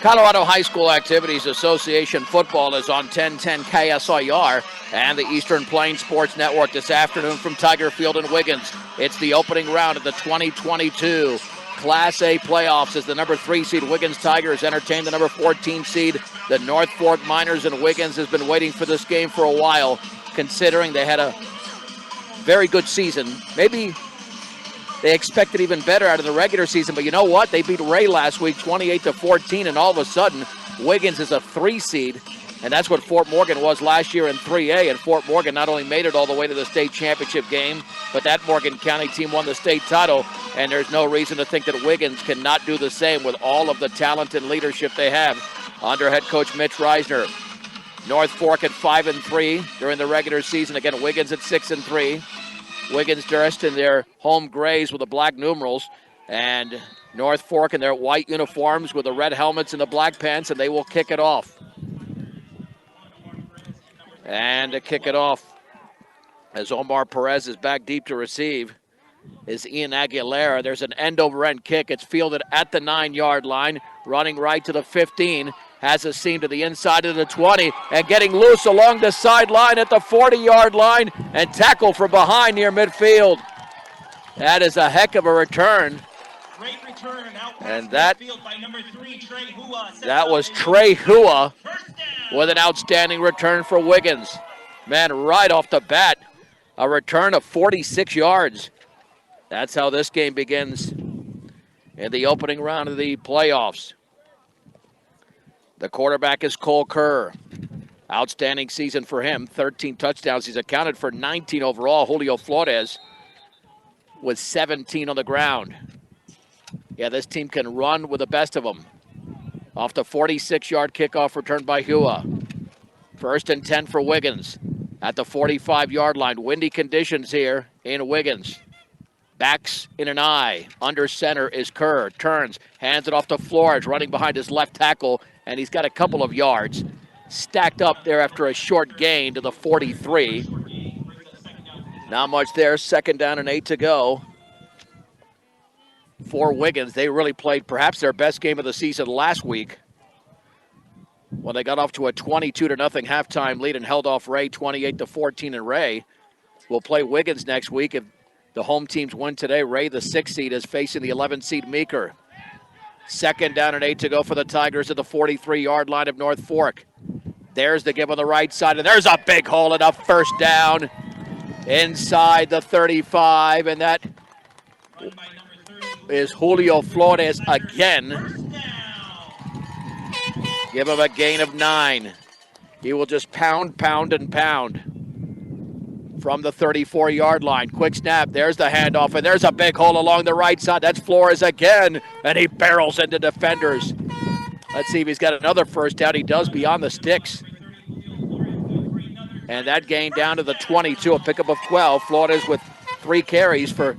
Colorado High School Activities Association football is on 1010 KSIR and the Eastern Plains Sports Network this afternoon from Tiger Field in Wiggins. It's the opening round of the 2022 Class A playoffs as the number 3 seed Wiggins Tigers entertain the number 14 seed. The North Fork Miners in Wiggins has been waiting for this game for a while, considering they had a very good season. Maybe they expected even better out of the regular season, but you know what? They beat Ray last week 28-14, and all of a sudden, Wiggins is a 3 seed, and that's what Fort Morgan was last year in 3A, and Fort Morgan not only made it all the way to the state championship game, but that Morgan County team won the state title, and there's no reason to think that Wiggins cannot do the same with all of the talent and leadership they have under head coach Mitch Reisner. North Fork at 5-3 during the regular season. Again, Wiggins at 6-3. Wiggins dressed in their home grays with the black numerals, and North Fork in their white uniforms with the red helmets and the black pants, and they will kick it off. And to kick it off, as Omar Perez is back deep to receive, is Ian Aguilera. There's an end-over-end kick. It's fielded at the 9-yard line, running right to the 15. Has a seam to the inside of the 20 and getting loose along the sideline at the 40-yard line and tackle from behind near midfield. That is a heck of a return. Great return. And that was Trey Hua with an outstanding return for Wiggins. Man, right off the bat, a return of 46 yards. That's how this game begins in the opening round of the playoffs. The quarterback is Cole Kerr. Outstanding season for him. 13 touchdowns. He's accounted for 19 overall. Julio Flores with 17 on the ground. Yeah, this team can run with the best of them. Off the 46-yard kickoff return by Hua. 1st and 10 for Wiggins at the 45-yard line. Windy conditions here in Wiggins. Backs in an eye. Under center is Kerr. Turns, hands it off to Flores, running behind his left tackle, and he's got a couple of yards. Stacked up there after a short gain to the 43. Not much there. 2nd down and 8 to go for Wiggins. They really played perhaps their best game of the season last week when they got off to a 22-0 halftime lead and held off Ray 28-14. And Ray will play Wiggins next week. If the home teams win today, Ray, the 6th seed, is facing the 11th seed Meeker. 2nd down and 8 to go for the Tigers at the 43-yard line of North Fork. There's the give on the right side, and there's a big hole and a 1st down inside the 35, and that is Julio Flores again. Give him a gain of 9. He will just pound, and pound from the 34-yard line. Quick snap. There's the handoff, and there's a big hole along the right side. That's Flores again, and he barrels into defenders. Let's see if he's got another 1st down. He does beyond the sticks. And that gain down to the 22, a pickup of 12. Flores with 3 carries for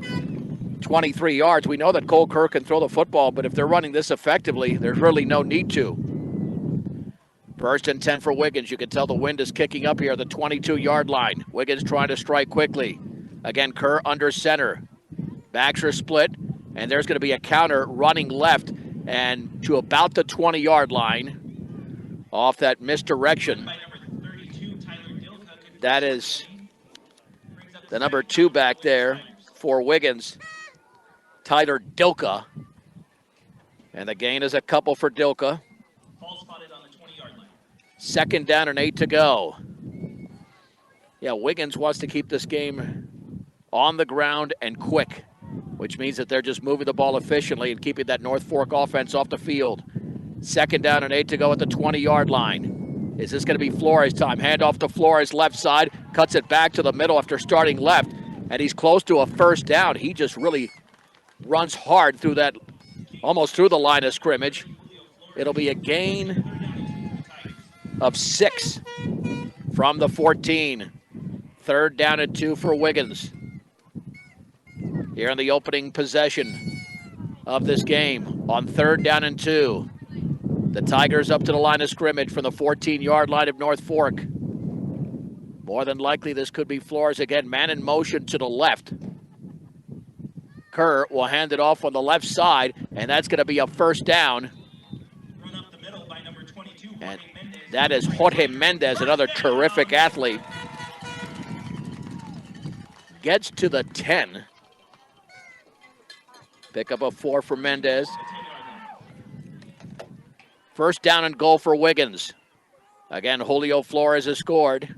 23 yards. We know that Cole Kerr can throw the football, but if they're running this effectively, there's really no need to. 1st and 10 for Wiggins. You can tell the wind is kicking up here at the 22-yard line. Wiggins trying to strike quickly. Again, Kerr under center. Backs are split, and there's going to be a counter running left and to about the 20-yard line off that misdirection. That is the number 2 back there for Wiggins, Tyler Dilka. And the gain is a couple for Dilka. 2nd down and 8 to go. Yeah, Wiggins wants to keep this game on the ground and quick, which means that they're just moving the ball efficiently and keeping that North Fork offense off the field. 2nd down and 8 to go at the 20-yard line. Is this going to be Flores time? Handoff to Flores, left side, cuts it back to the middle after starting left, and he's close to a 1st down. He just really runs hard through that, almost through the line of scrimmage. It'll be a gain of 6 from the 14. 3rd down and 2 for Wiggins. Here in the opening possession of this game on 3rd down and 2. The Tigers up to the line of scrimmage from the 14-yard line of North Fork. More than likely, this could be Flores again. Man in motion to the left. Kerr will hand it off on the left side, and that's going to be a 1st down. And that is Jorge Mendez, another terrific athlete. Gets to the 10. Pick up a 4 for Mendez. First down and goal for Wiggins. Again, Julio Flores has scored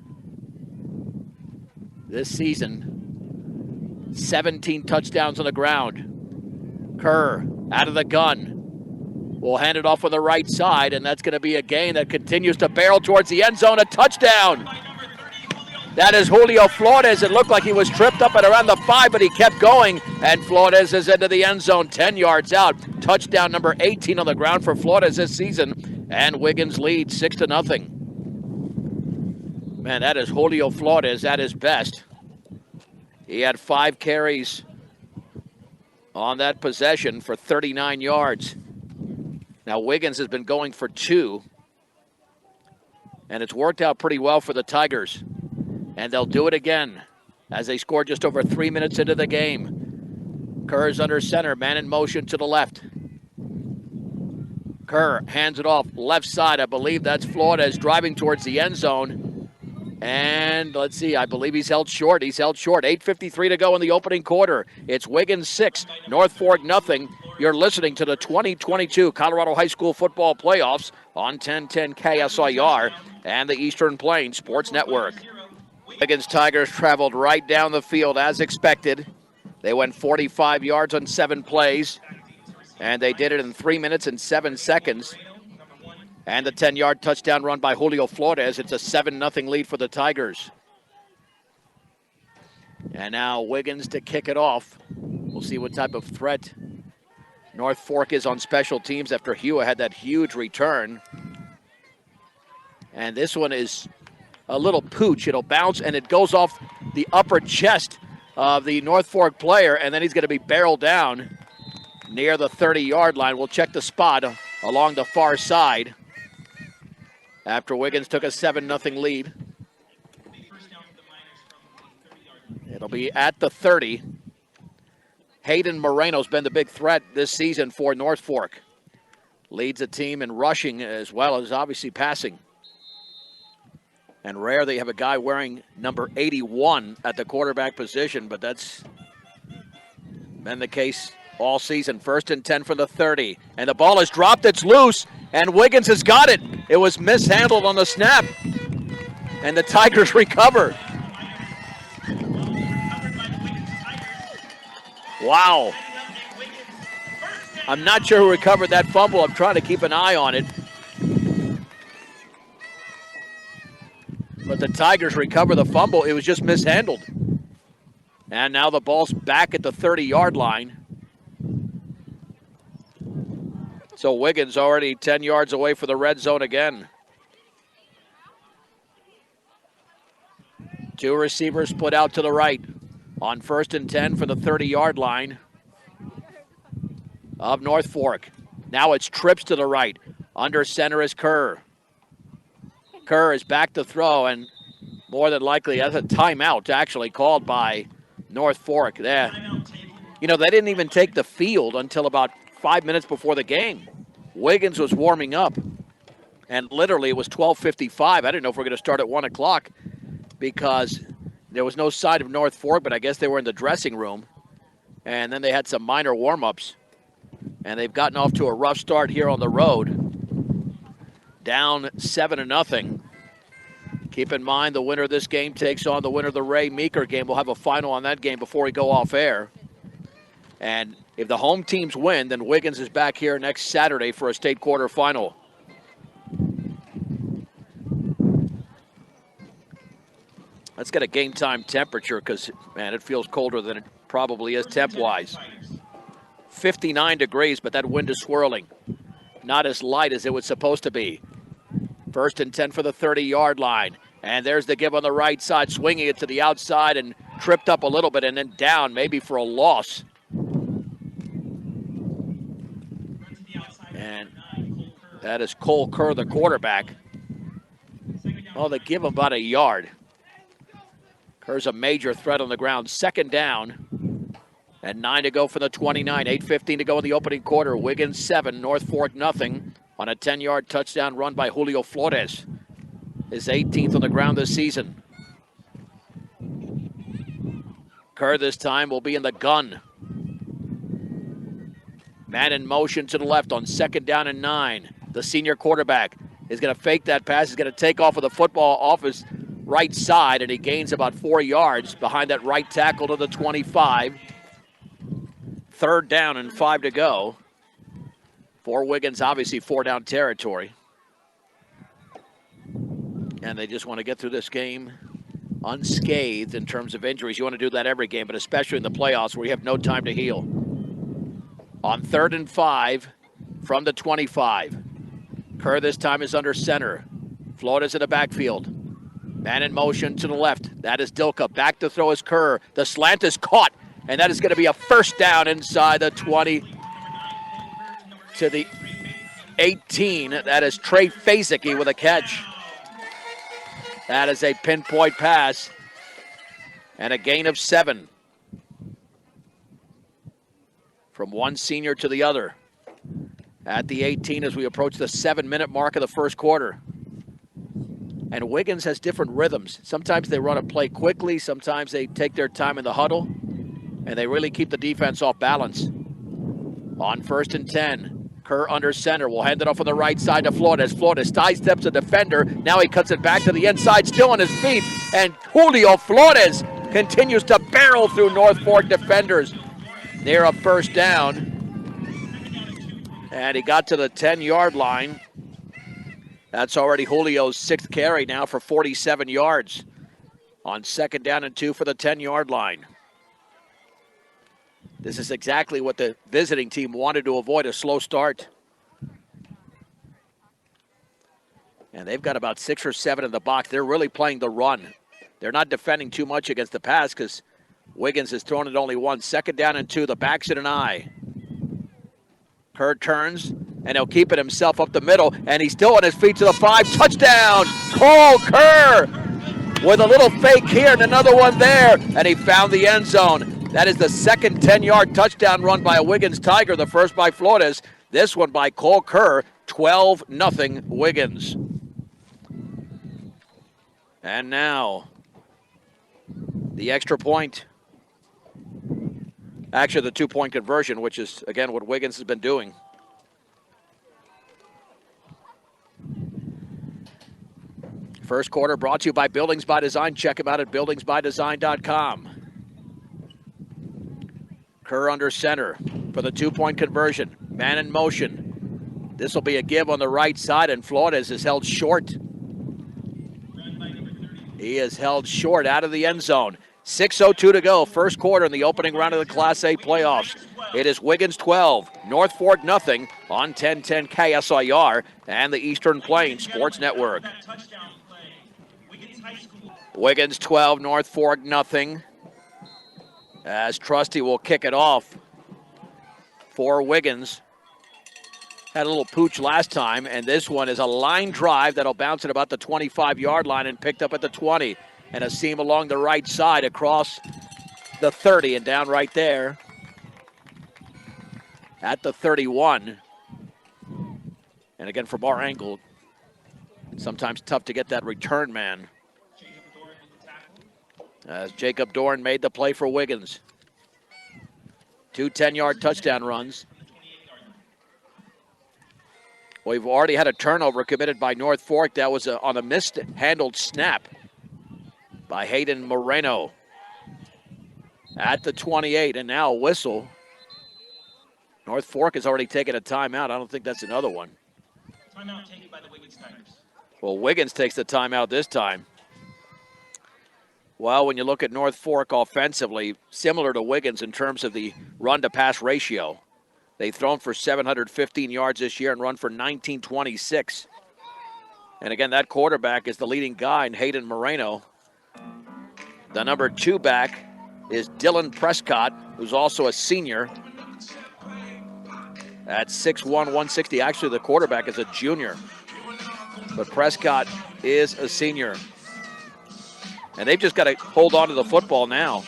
this season. 17 touchdowns on the ground. Kerr out of the gun. Will hand it off on the right side, and that's going to be a gain that continues to barrel towards the end zone. A touchdown. That is Julio Flores. It looked like he was tripped up at around the 5, but he kept going, and Flores is into the end zone 10 yards out. Touchdown number 18 on the ground for Flores this season, and Wiggins leads 6-0. Man, that is Julio Flores at his best. He had 5 carries on that possession for 39 yards. Now Wiggins has been going for 2, and it's worked out pretty well for the Tigers. And they'll do it again as they score just over 3 minutes into the game. Kerr's under center, man in motion to the left. Kerr hands it off left side. I believe that's Flores driving towards the end zone. And let's see, I believe he's held short. 8:53 to go in the opening quarter. It's Wiggins 6, North Fork nothing. You're listening to the 2022 Colorado High School Football Playoffs on 1010 KSIR and the Eastern Plains Sports Network. Wiggins Tigers traveled right down the field as expected. They went 45 yards on 7 plays, and they did it in 3 minutes and 7 seconds. And the 10-yard touchdown run by Julio Flores. It's a 7-0 lead for the Tigers. And now Wiggins to kick it off. We'll see what type of threat North Fork is on special teams after Hewitt had that huge return. And this one is a little pooch. It'll bounce, and it goes off the upper chest of the North Fork player, and then he's going to be barreled down near the 30-yard line. We'll check the spot along the far side after Wiggins took a 7-0 lead. It'll be at the 30. Hayden Moreno's been the big threat this season for North Fork. Leads the team in rushing as well as obviously passing. And rare they have a guy wearing number 81 at the quarterback position, but that's been the case all season. 1st and 10 from the 30. And the ball is dropped, it's loose, and Wiggins has got it. It was mishandled on the snap, and the Tigers recover. Wow. I'm not sure who recovered that fumble. I'm trying to keep an eye on it. But the Tigers recover the fumble. It was just mishandled. And now the ball's back at the 30-yard line. So Wiggins already 10 yards away for the red zone again. 2 receivers split out to the right on 1st and 10 for the 30-yard line of North Fork. Now it's trips to the right. Under center is Kerr. Kerr is back to throw, and more than likely that's a timeout actually called by North Fork there. You know, they didn't even take the field until about 5 minutes before the game. Wiggins was warming up, and literally it was 12:55. I didn't know if we were going to start at 1 o'clock because there was no sign of North Fork, but I guess they were in the dressing room. And then they had some minor warm-ups, and they've gotten off to a rough start here on the road. Down 7-0. Keep in mind the winner of this game takes on the winner of the Ray Meeker game. We'll have a final on that game before we go off air. And if the home teams win, then Wiggins is back here next Saturday for a state quarterfinal. Let's get a game time temperature because, man, it feels colder than it probably is temp-wise. 59 degrees, but that wind is swirling. Not as light as it was supposed to be. 1st and 10 for the 30-yard line. And there's the give on the right side, swinging it to the outside and tripped up a little bit and then down, maybe for a loss. And that is Cole Kerr, the quarterback. Oh, they give him about a yard. Kerr's a major threat on the ground. 2nd down. And 9 to go for the 29. 8:15 to go in the opening quarter. Wiggins 7, North Fork nothing. on a 10-yard touchdown run by Julio Flores. His 18th on the ground this season. Kerr this time will be in the gun. Man in motion to the left on 2nd down and 9. The senior quarterback is going to fake that pass. He's going to take off with the football off his right side, and he gains about 4 yards behind that right tackle to the 25. 3rd down and 5 to go. For Wiggins, obviously 4-down territory. And they just want to get through this game unscathed in terms of injuries. You want to do that every game, but especially in the playoffs where you have no time to heal. On 3rd and 5 from the 25. Kerr this time is under center. Florida's in the backfield. Man in motion to the left. That is Dilka. Back to throw is Kerr. The slant is caught, and that is going to be a 1st down inside the 20 to the 18. That is Trey Fasicki with a catch. That is a pinpoint pass and a gain of 7 from one senior to the other at the 18 as we approach the 7-minute mark of the first quarter. And Wiggins has different rhythms. Sometimes they run a play quickly. Sometimes they take their time in the huddle, and they really keep the defense off balance. On 1st and 10. Kerr under center will hand it off on the right side to Flores. Flores sidesteps a defender. Now he cuts it back to the inside, still on his feet. And Julio Flores continues to barrel through North Fork defenders near a 1st down. And he got to the 10-yard line. That's already Julio's 6th carry now for 47 yards. On 2nd down and 2 for the 10-yard line. This is exactly what the visiting team wanted to avoid, a slow start. And they've got about 6 or 7 in the box. They're really playing the run. They're not defending too much against the pass because Wiggins has thrown it only once. 2nd down and 2, the back's in an eye. Kerr turns, and he'll keep it himself up the middle, and he's still on his feet to the 5. Touchdown! Cole Kerr with a little fake here and another one there, and he found the end zone. That is the 2nd 10-yard touchdown run by a Wiggins Tiger, the first by Flores. This one by Cole Kerr, 12-0 Wiggins. And now, the extra point. Actually, the 2-point conversion, which is, again, what Wiggins has been doing. First quarter brought to you by Buildings by Design. Check them out at buildingsbydesign.com. Kerr under center for the 2-point conversion. Man in motion. This will be a give on the right side, and Flores is held short. He is held short out of the end zone. 6:02 to go, first quarter in the opening round of the Class A playoffs. It is Wiggins 12, North Fork nothing on 1010 KSIR and the Eastern Plains Sports Network. Wiggins 12, North Fork nothing. As Trusty will kick it off for Wiggins. Had a little pooch last time, and this one is a line drive that'll bounce at about the 25-yard line and picked up at the 20. And a seam along the right side across the 30 and down right there at the 31. And again, from our angle, sometimes tough to get that return man. As Jacob Dorn made the play for Wiggins. 2 10-yard touchdown runs. We've already had a turnover committed by North Fork. That was on a mishandled snap by Hayden Moreno at the 28. And now a whistle. North Fork has already taken a timeout. I don't think that's another one. Timeout taken by the Wiggins Tigers. Well, Wiggins takes the timeout this time. Well, when you look at North Fork offensively, similar to Wiggins in terms of the run-to-pass ratio. They've thrown for 715 yards this year and run for 1926. And again, that quarterback is the leading guy in Hayden Moreno. The number 2 back is Dylan Prescott, who's also a senior at 6'1", 160. Actually, the quarterback is a junior, but Prescott is a senior. And they've just got to hold on to the football now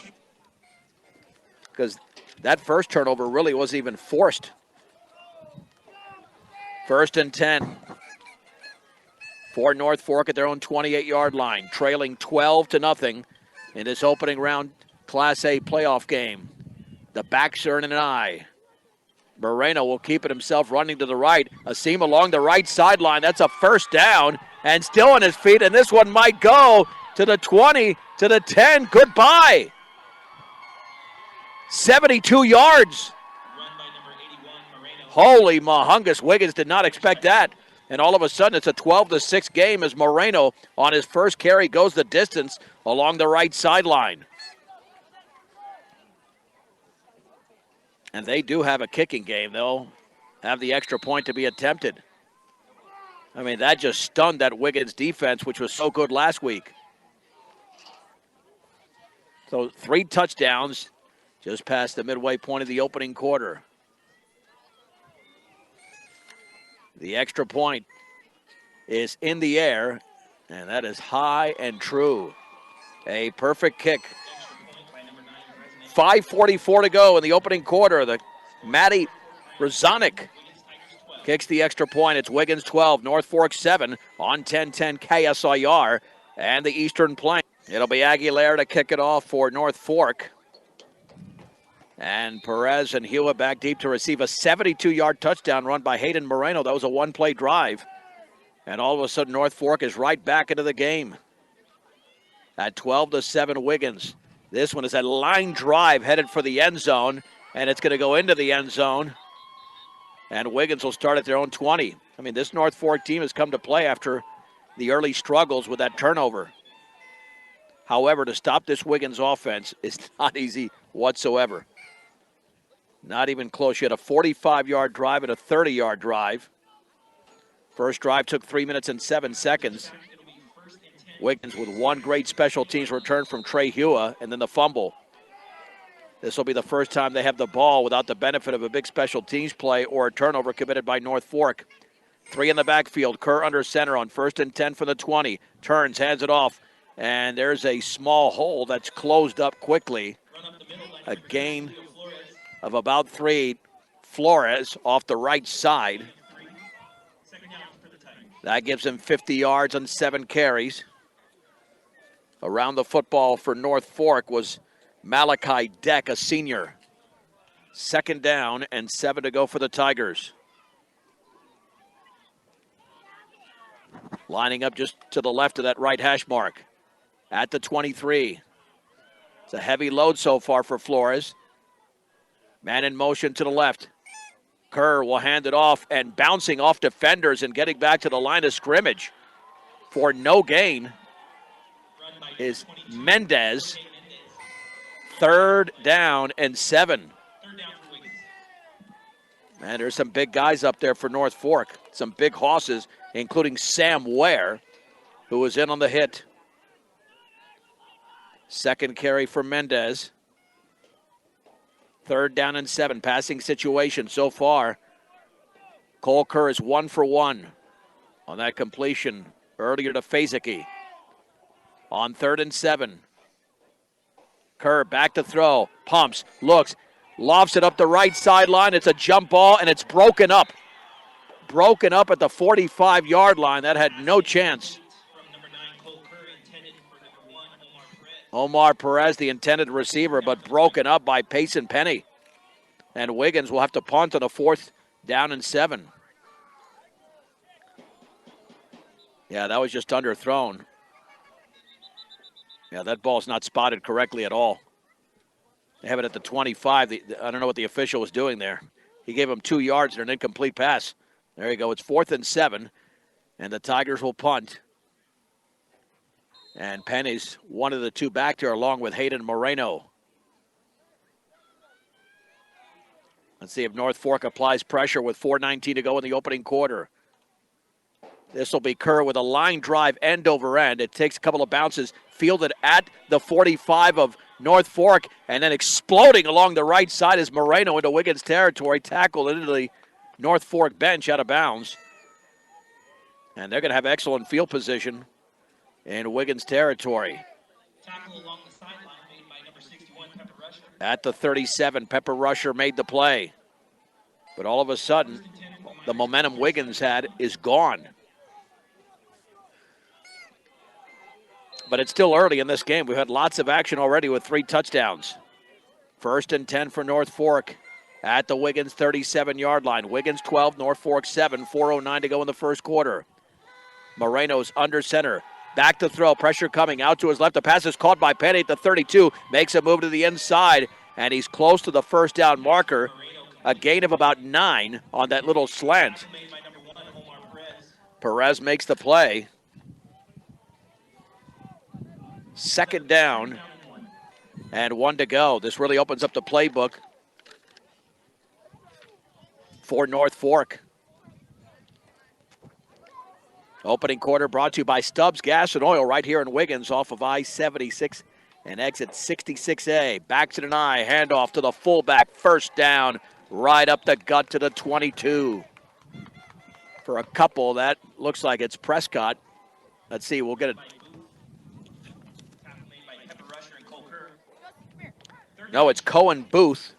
because that first turnover really wasn't even forced. First and 10 for North Fork at their own 28-yard line, trailing 12-0 in this opening round Class A playoff game. The backs are in an eye. Moreno will keep it himself, running to the right. A seam along the right sideline. That's a first down, and still on his feet, and this one might go to the 20, to the 10. Goodbye. 72 yards. Run by number 81, Moreno. Holy mahungus. Wiggins did not expect that. And all of a sudden, it's a 12-6 game as Moreno, on his first carry, goes the distance along the right sideline. And they do have a kicking game. They'll have the extra point to be attempted. I mean, that just stunned that Wiggins defense, which was so good last week. So 3 touchdowns just past the midway point of the opening quarter. The extra point is in the air, and that is high and true. A perfect kick. 5:44 to go in the opening quarter. The Matty Rozanik kicks the extra point. It's Wiggins 12, North Fork 7 on 10-10 KSIR and the Eastern Plains. It'll be Aguilera to kick it off for North Fork. And Perez and Hewitt back deep to receive a 72-yard touchdown run by Hayden Moreno. That was a one-play drive. And all of a sudden, North Fork is right back into the game. At 12-7, Wiggins. This one is a line drive headed for the end zone, and it's going to go into the end zone. And Wiggins will start at their own 20. I mean, this North Fork team has come to play after the early struggles with that turnover. However, to stop this Wiggins offense is not easy whatsoever. Not even close. You had a 45-yard drive and a 30-yard drive. First drive took 3 minutes and 7 seconds. Wiggins with one great special teams return from Trey Hua, and then the fumble. This will be the first time they have the ball without the benefit of a big special teams play or a turnover committed by North Fork. 3 in the backfield. Kerr under center on 1st and 10 for the 20. Turns, hands it off, and there's a small hole that's closed up quickly. A gain of about 3. Flores off the right side. That gives him 50 yards on 7 carries. Around the football for North Fork was Malachi Deck, a senior. 2nd down and 7 to go for the Tigers. Lining up just to the left of that right hash mark. At the 23. It's a heavy load so far for Flores. Man in motion to the left. Kerr will hand it off, and bouncing off defenders and getting back to the line of scrimmage for no gain is Mendez. 3rd down and 7. And there's some big guys up there for North Fork. Some big hosses, including Sam Ware, who was in on the hit. 2nd carry for Mendez. 3rd down and 7. Passing situation so far. Cole Kerr is 1 for 1 on that completion earlier to Fazicki. On 3rd and 7. Kerr back to throw. Pumps, looks, lofts it up the right sideline. It's a jump ball, and it's broken up. Broken up at the 45-yard line. That had no chance. Omar Perez, the intended receiver, but broken up by Payson Penny. And Wiggins will have to punt on a 4th down and 7. Yeah, that was just underthrown. Yeah, that ball's not spotted correctly at all. They have it at the 25. I don't know what the official was doing there. He gave him 2 yards and an incomplete pass. There you go. It's 4th and 7, and the Tigers will punt. And Penny's one of the 2 back there along with Hayden Moreno. Let's see if North Fork applies pressure with 4:19 to go in the opening quarter. This will be Kerr with a line drive end over end. It takes a couple of bounces, fielded at the 45 of North Fork, and then exploding along the right side is Moreno into Wiggins territory, tackled into the North Fork bench out of bounds. And they're going to have excellent field position in Wiggins territory. Tackle along the sideline made by number 61, Pepper Rusher. At the 37, Pepper Rusher made the play. But all of a sudden, the momentum Wiggins had is gone. But it's still early in this game. We've had lots of action already with 3 touchdowns. 1st and 10 for North Fork at the Wiggins 37-yard line. Wiggins 12, North Fork 7, 4:09 to go in the first quarter. Moreno's under center. Back to throw, pressure coming out to his left. The pass is caught by Penny at the 32. Makes a move to the inside, and he's close to the first down marker. A gain of about 9 on that little slant. Perez makes the play. 2nd down and 1 to go. This really opens up the playbook for North Fork. Opening quarter brought to you by Stubbs Gas and Oil right here in Wiggins off of I-76 and exit 66A. Back to deny, handoff to the fullback. 1st down, right up the gut to the 22. For a couple, that looks like it's Prescott. Let's see, we'll get it. No, it's Cohen Booth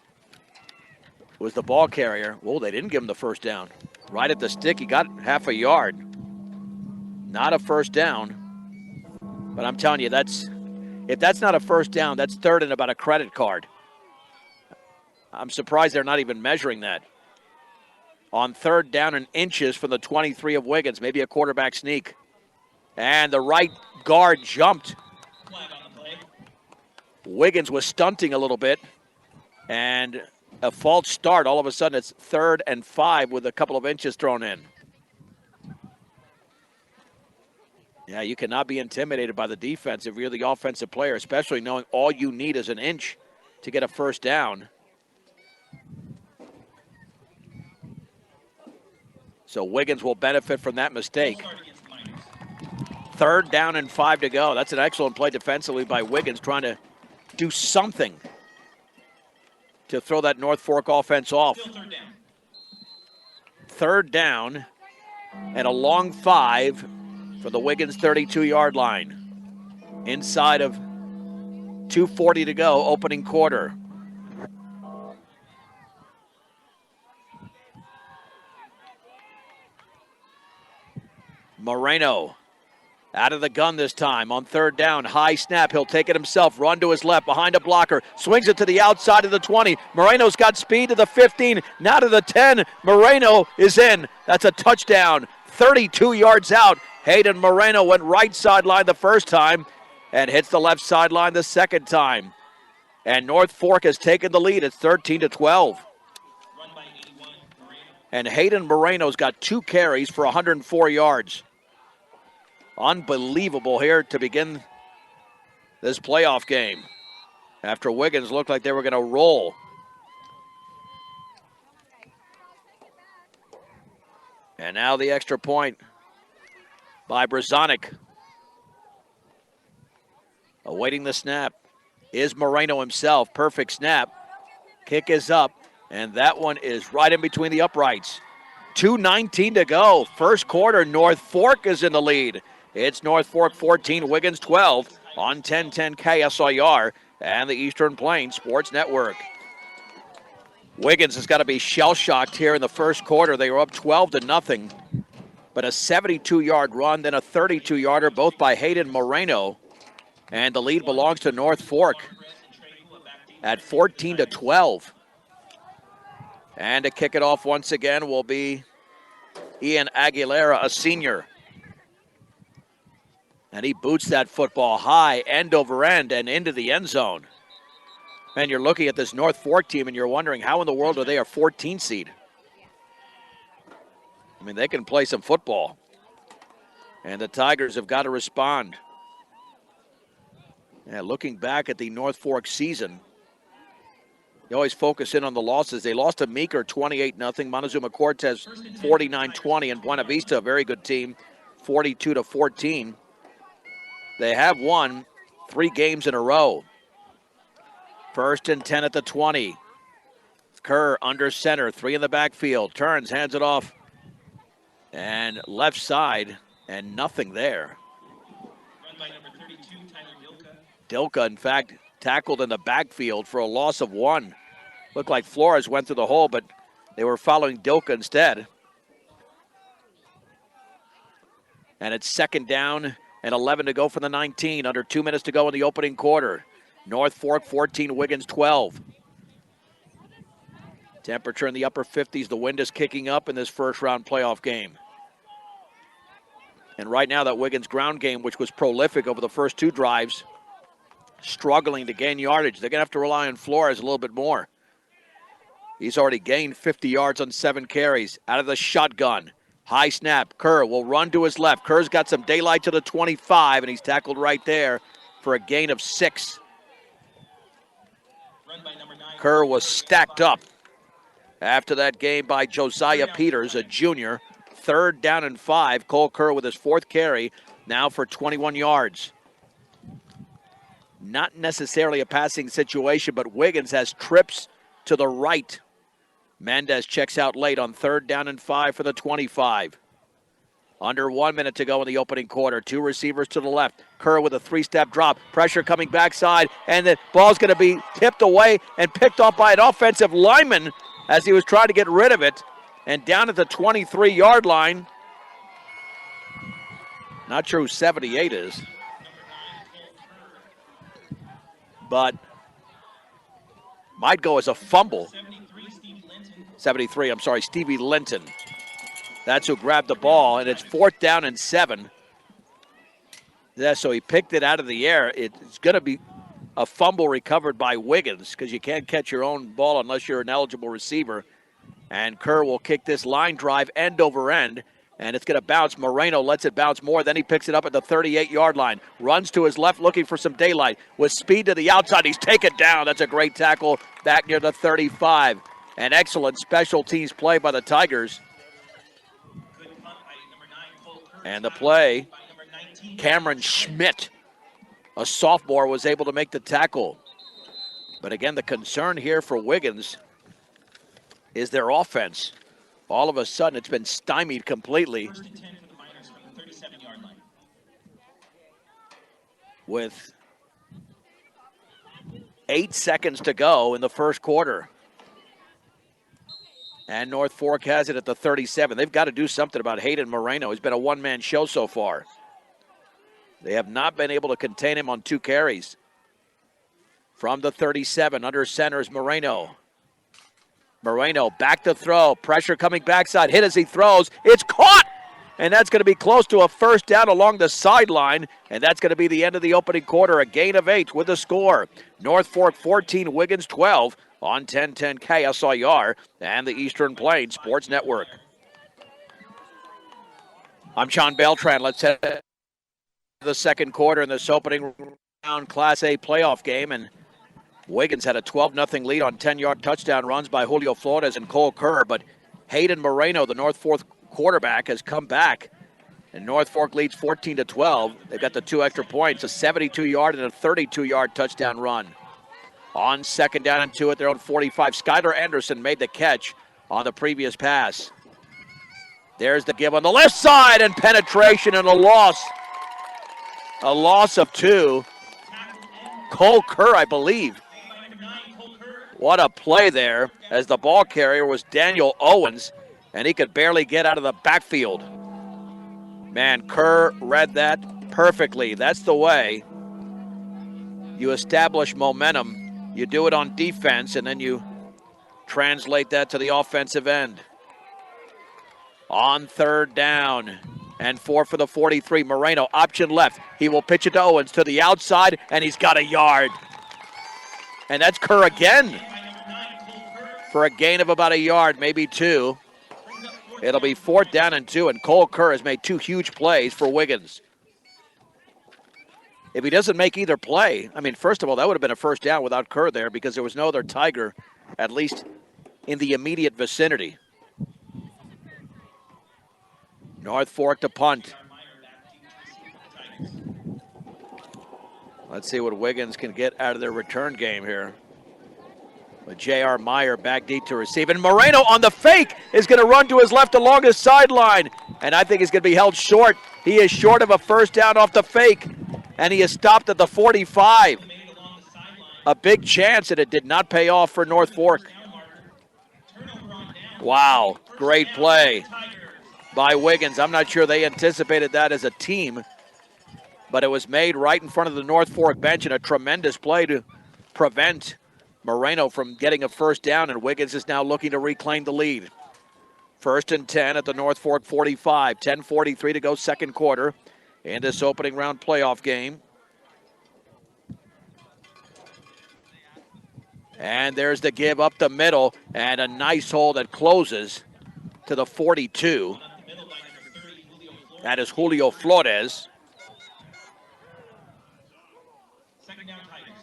was the ball carrier. Whoa, they didn't give him the 1st down. Right at the stick, he got half a yard. Not a 1st down. But I'm telling you, if that's not a 1st down, that's 3rd and about a credit card. I'm surprised they're not even measuring that. On 3rd down and inches from the 23 of Wiggins, maybe a quarterback sneak. And the right guard jumped. Wiggins was stunting a little bit. And a false start. All of a sudden, it's 3rd and 5 with a couple of inches thrown in. Yeah, you cannot be intimidated by the defense if you're the offensive player, especially knowing all you need is an inch to get a 1st down. So Wiggins will benefit from that mistake. 3rd down and 5 to go. That's an excellent play defensively by Wiggins, trying to do something to throw that North Fork offense off. 3rd down and a long 5 for the Wiggins 32-yard line. Inside of 2:40 to go, opening quarter. Moreno out of the gun this time on 3rd down. High snap. He'll take it himself. Run to his left behind a blocker. Swings it to the outside of the 20. Moreno's got speed to the 15. Now to the 10. Moreno is in. That's a touchdown. 32 yards out. Hayden Moreno went right sideline the 1st time and hits the left sideline the 2nd time. And North Fork has taken the lead. It's 13-12. And Hayden Moreno's got 2 carries for 104 yards. Unbelievable here to begin this playoff game. After Wiggins looked like they were going to roll. And now the extra point by Brzonik. Awaiting the snap is Moreno himself. Perfect snap. Kick is up, and that one is right in between the uprights. 2:19 to go. First quarter, North Fork is in the lead. It's North Fork 14, Wiggins 12 on 1010 KSIR and the Eastern Plains Sports Network. Wiggins has got to be shell-shocked here in the first quarter. They were up 12-0. But a 72-yard run, then a 32-yarder, both by Hayden Moreno. And the lead belongs to North Fork at 14-12. And to kick it off once again will be Ian Aguilera, a senior. And he boots that football high, end over end, and into the end zone. And you're looking at this North Fork team, and you're wondering how in the world are they a 14 seed? I mean, they can play some football. And the Tigers have got to respond. Yeah, looking back at the North Fork season, you always focus in on the losses. They lost to Meeker 28-0, Montezuma Cortez 49-20, and Buena Vista, a very good team, 42-14. They have won 3 games in a row. 1st and 10 at the 20. Kerr under center, 3 in the backfield. Turns, hands it off. And left side, and nothing there. Run by number 32, Tyler Dilka, in fact, tackled in the backfield for a loss of 1. Looked like Flores went through the hole, but they were following Dilka instead. And it's 2nd down and 11 to go for the 19. Under 2 minutes to go in the opening quarter. North Fork 14, Wiggins 12. Temperature in the upper 50s. The wind is kicking up in this first round playoff game. And right now that Wiggins ground game, which was prolific over the first 2 drives, struggling to gain yardage. They're going to have to rely on Flores a little bit more. He's already gained 50 yards on 7 carries. Out of the shotgun. High snap. Kerr will run to his left. Kerr's got some daylight to the 25, and he's tackled right there for a gain of 6. Kerr was stacked up after that game by Josiah Peters, a junior. 3rd down and 5. Cole Kerr with his 4th carry, now for 21 yards. Not necessarily a passing situation, but Wiggins has trips to the right. Mendez checks out late on 3rd down and 5 for the 25. Under 1 minute to go in the opening quarter. 2 receivers to the left. Kerr with a 3-step drop. Pressure coming backside, and the ball's going to be tipped away and picked off by an offensive lineman as he was trying to get rid of it. And down at the 23-yard line. Not sure who 78 is. But might go as a fumble. 73, I'm sorry, Stevie Linton. That's who grabbed the ball, and it's 4th down and 7. Yeah, so he picked it out of the air. It's going to be a fumble recovered by Wiggins because you can't catch your own ball unless you're an eligible receiver. And Kerr will kick this line drive end over end, and it's going to bounce. Moreno lets it bounce more. Then he picks it up at the 38-yard line. Runs to his left looking for some daylight. With speed to the outside, he's taken down. That's a great tackle back near the 35. An excellent special teams play by the Tigers. And the play, Cameron Schmidt, a sophomore, was able to make the tackle. But again, the concern here for Wiggins is their offense. All of a sudden, it's been stymied completely. 1st and 10 for the Miners from the 37-yard line. With 8 seconds to go in the first quarter. And North Fork has it at the 37. They've got to do something about Hayden Moreno. He's been a one-man show so far. They have not been able to contain him on 2 carries. From the 37, under center is Moreno. Moreno back to throw. Pressure coming backside. Hit as he throws. It's caught! And that's going to be close to a 1st down along the sideline. And that's going to be the end of the opening quarter. A gain of 8 with the score. North Fork 14, Wiggins 12 on 1010 KSIR and the Eastern Plains Sports Network. I'm Sean Beltran. Let's head to the second quarter in this opening round Class A playoff game. And Wiggins had a 12-0 lead on 10-yard touchdown runs by Julio Flores and Cole Kerr. But Hayden Moreno, the North Fork quarterback, has come back. And North Fork leads 14-12. They've got the 2 extra points, a 72-yard and a 32-yard touchdown run. On 2nd down and 2 at their own 45, Skylar Anderson made the catch on the previous pass. There's the give on the left side, and penetration and a loss. A loss of 2. Cole Kerr, I believe. What a play there, as the ball carrier was Daniel Owens, and he could barely get out of the backfield. Man, Kerr read that perfectly. That's the way you establish momentum. You do it on defense, and then you translate that to the offensive end. On 3rd down and 4 for the 43. Moreno, option left. He will pitch it to Owens to the outside, and he's got a yard. And that's Kerr again for a gain of about a yard, maybe 2. It'll be 4th down and 2, and Cole Kerr has made 2 huge plays for Wiggins. If he doesn't make either play, I mean, first of all, that would have been a 1st down without Kerr there because there was no other Tiger, at least in the immediate vicinity. North Fork to punt. Let's see what Wiggins can get out of their return game here. With J.R. Meyer back deep to receive. And Moreno on the fake is going to run to his left along his sideline. And I think he's going to be held short. He is short of a 1st down off the fake. And he is stopped at the 45. A big chance, and it did not pay off for North Fork. Wow, great play by Wiggins. I'm not sure they anticipated that as a team, but it was made right in front of the North Fork bench, and a tremendous play to prevent Moreno from getting a first down, and Wiggins is now looking to reclaim the lead. 1st and 10 at the North Fork 45. 10:43 to go, second quarter in this opening round playoff game. And there's the give up the middle, and a nice hole that closes to the 42. That is Julio Flores.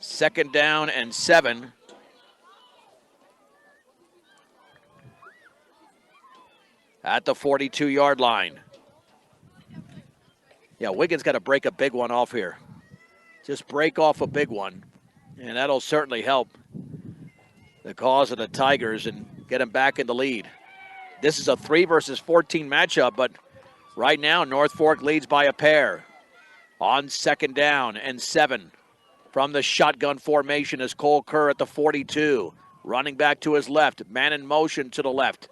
Second down and 7. At the 42-yard line. Yeah, Wiggins got to break a big one off here. Just break off a big one, and that'll certainly help the cause of the Tigers and get them back in the lead. This is a 3 versus 14 matchup, but right now North Fork leads by a pair. On 2nd down and 7 from the shotgun formation is Cole Kerr at the 42. Running back to his left, man in motion to the left.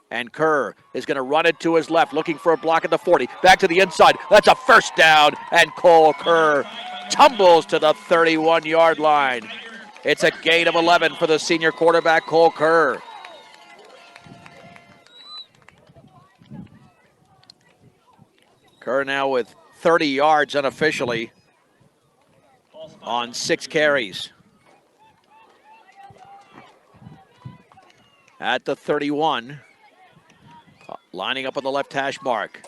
And Kerr is going to run it to his left, looking for a block at the 40. Back to the inside. That's a first down, and Cole Kerr tumbles to the 31-yard line. It's a gain of 11 for the senior quarterback, Cole Kerr. Kerr now with 30 yards unofficially on 6 carries. At the 31. Lining up on the left hash mark.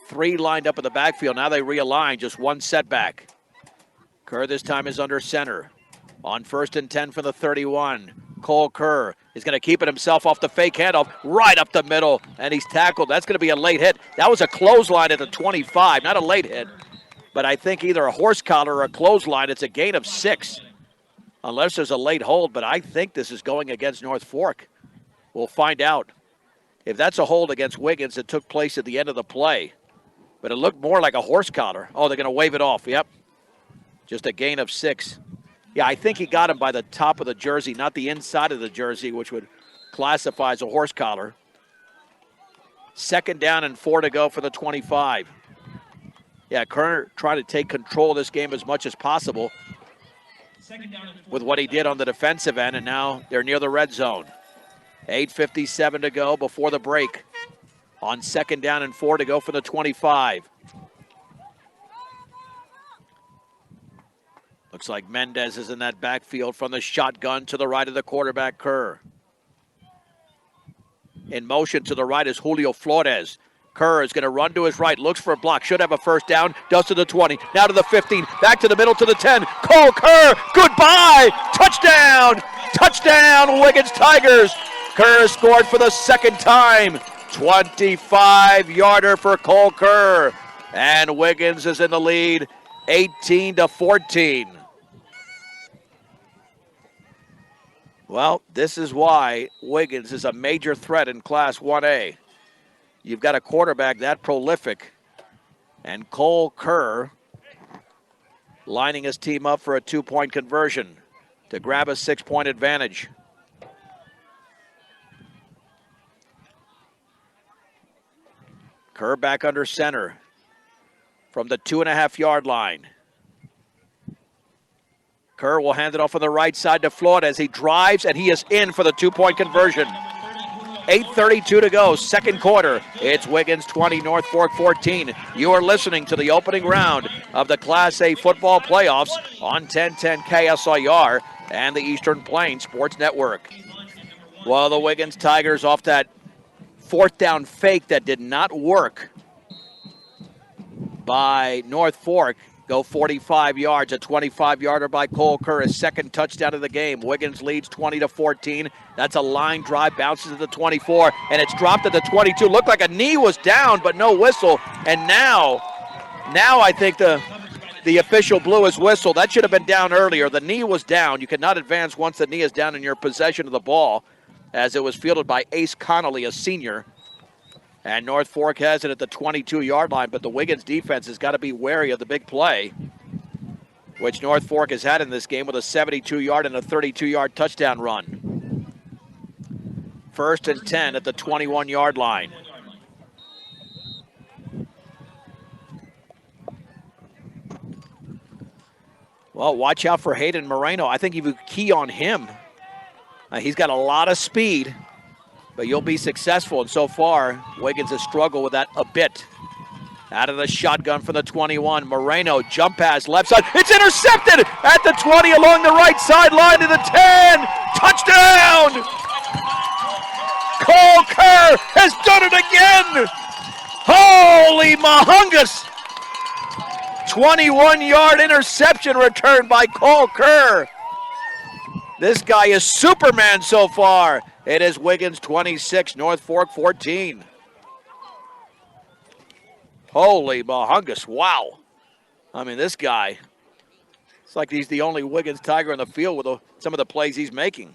3 lined up in the backfield. Now they realign, just 1 setback. Kerr this time is under center. On 1st and 10 for the 31. Cole Kerr is going to keep it himself off the fake handoff, right up the middle, and he's tackled. That's going to be a late hit. That was a clothesline at the 25, not a late hit. But I think either a horse collar or a clothesline. It's a gain of 6. Unless there's a late hold, but I think this is going against North Fork. We'll find out. If that's a hold against Wiggins, it took place at the end of the play. But it looked more like a horse collar. Oh, they're going to wave it off. Yep. Just a gain of 6. Yeah, I think he got him by the top of the jersey, not the inside of the jersey, which would classify as a horse collar. 2nd down and 4 to go for the 25. Yeah, Kerr trying to take control of this game as much as possible with what he did on the defensive end, and now they're near the red zone. 8:57 to go before the break. On 2nd down and 4 to go for the 25. Looks like Mendez is in that backfield from the shotgun to the right of the quarterback, Kerr. In motion to the right is Julio Flores. Kerr is going to run to his right, looks for a block, should have a first down, does to the 20, now to the 15, back to the middle to the 10. Cole Kerr, goodbye, touchdown, touchdown, Wiggins Tigers. Kerr scored for the 2nd time. 25-yarder for Cole Kerr. And Wiggins is in the lead, 18-14. Well, this is why Wiggins is a major threat in Class 1A. You've got a quarterback that prolific. And Cole Kerr lining his team up for a 2-point conversion to grab a 6-point advantage. Kerr back under center from the 2.5-yard line. Kerr will hand it off on the right side to Florida as he drives, and he is in for the 2-point conversion. 8:32 to go, second quarter. It's Wiggins 20, North Fork 14. You are listening to the opening round of the Class A football playoffs on 1010 KSIR and the Eastern Plains Sports Network. Well, the Wiggins Tigers off that 4th down fake that did not work by North Fork go 45 yards, a 25-yarder by Cole Kerr, his 2nd touchdown of the game. Wiggins leads 20-14. That's a line drive, bounces to the 24, and it's dropped at the 22. Looked like a knee was down, but no whistle. And now I think the official blew his whistle. That should have been down earlier. The knee was down. You cannot advance once the knee is down in your possession of the ball, as it was fielded by Ace Connolly, a senior. And North Fork has it at the 22-yard line, but the Wiggins defense has got to be wary of the big play, which North Fork has had in this game with a 72-yard and a 32-yard touchdown run. First and 10 at the 21-yard line. Well, watch out for Hayden Moreno. I think if you key on him, he's got a lot of speed, but you'll be successful. And so far, Wiggins has struggled with that a bit. Out of the shotgun for the 21. Moreno, jump pass, left side. It's intercepted at the 20 along the right sideline to the 10. Touchdown! Cole Kerr has done it again! Holy mahungus! 21-yard interception returned by Cole Kerr. This guy is Superman so far. It is Wiggins 26, North Fork 14. Holy mahungus, wow. I mean, this guy, it's like he's the only Wiggins Tiger on the field with some of the plays he's making.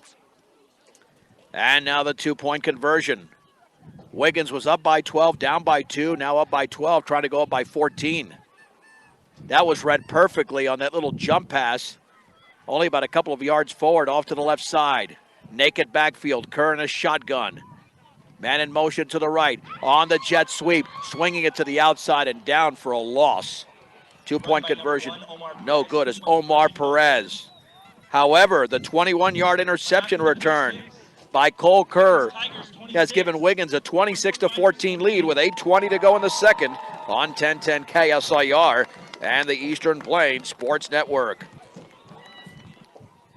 And now the two-point conversion. Wiggins was up by 12, down by 2, now up by 12, trying to go up by 14. That was read perfectly on that little jump pass. Only about a couple of yards forward off to the left side. Naked backfield, Kerr in a shotgun. Man in motion to the right, on the jet sweep, swinging it to the outside and down for a loss. Two-point conversion, no good as Omar Perez. However, the 21-yard interception return by Cole Kerr has given Wiggins a 26-14 lead with 8:20 to go in the second on 1010 KSIR and the Eastern Plains Sports Network.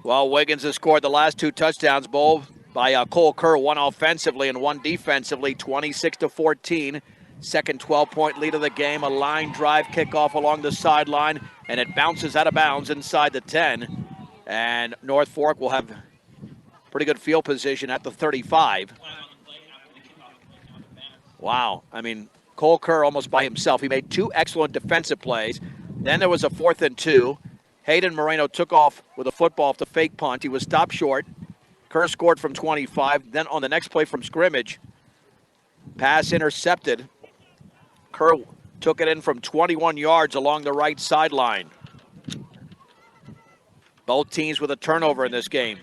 Well, Wiggins has scored the last 2 touchdowns, both by Cole Kerr, one offensively and one defensively, 26-14. Second 12-point lead of the game, a line drive kickoff along the sideline, and it bounces out of bounds inside the 10. And North Fork will have pretty good field position at the 35. Wow, I mean, Cole Kerr almost by himself. He made 2 excellent defensive plays. Then there was a 4th and 2. Hayden Moreno took off with a football off the fake punt. He was stopped short. Kerr scored from 25. Then on the next play from scrimmage, pass intercepted. Kerr took it in from 21 yards along the right sideline. Both teams with a turnover in this game.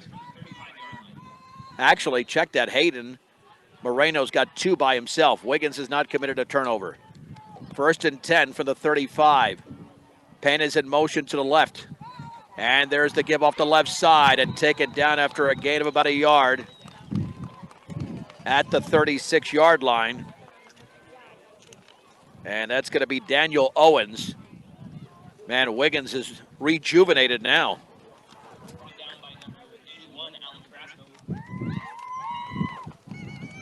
Actually, check that. Hayden Moreno's got 2 by himself. Wiggins has not committed a turnover. First and 10 for the 35. Penn is in motion to the left. And there's the give off the left side and taken down after a gain of about a yard at the 36-yard line. And that's going to be Daniel Owens. Man, Wiggins is rejuvenated now.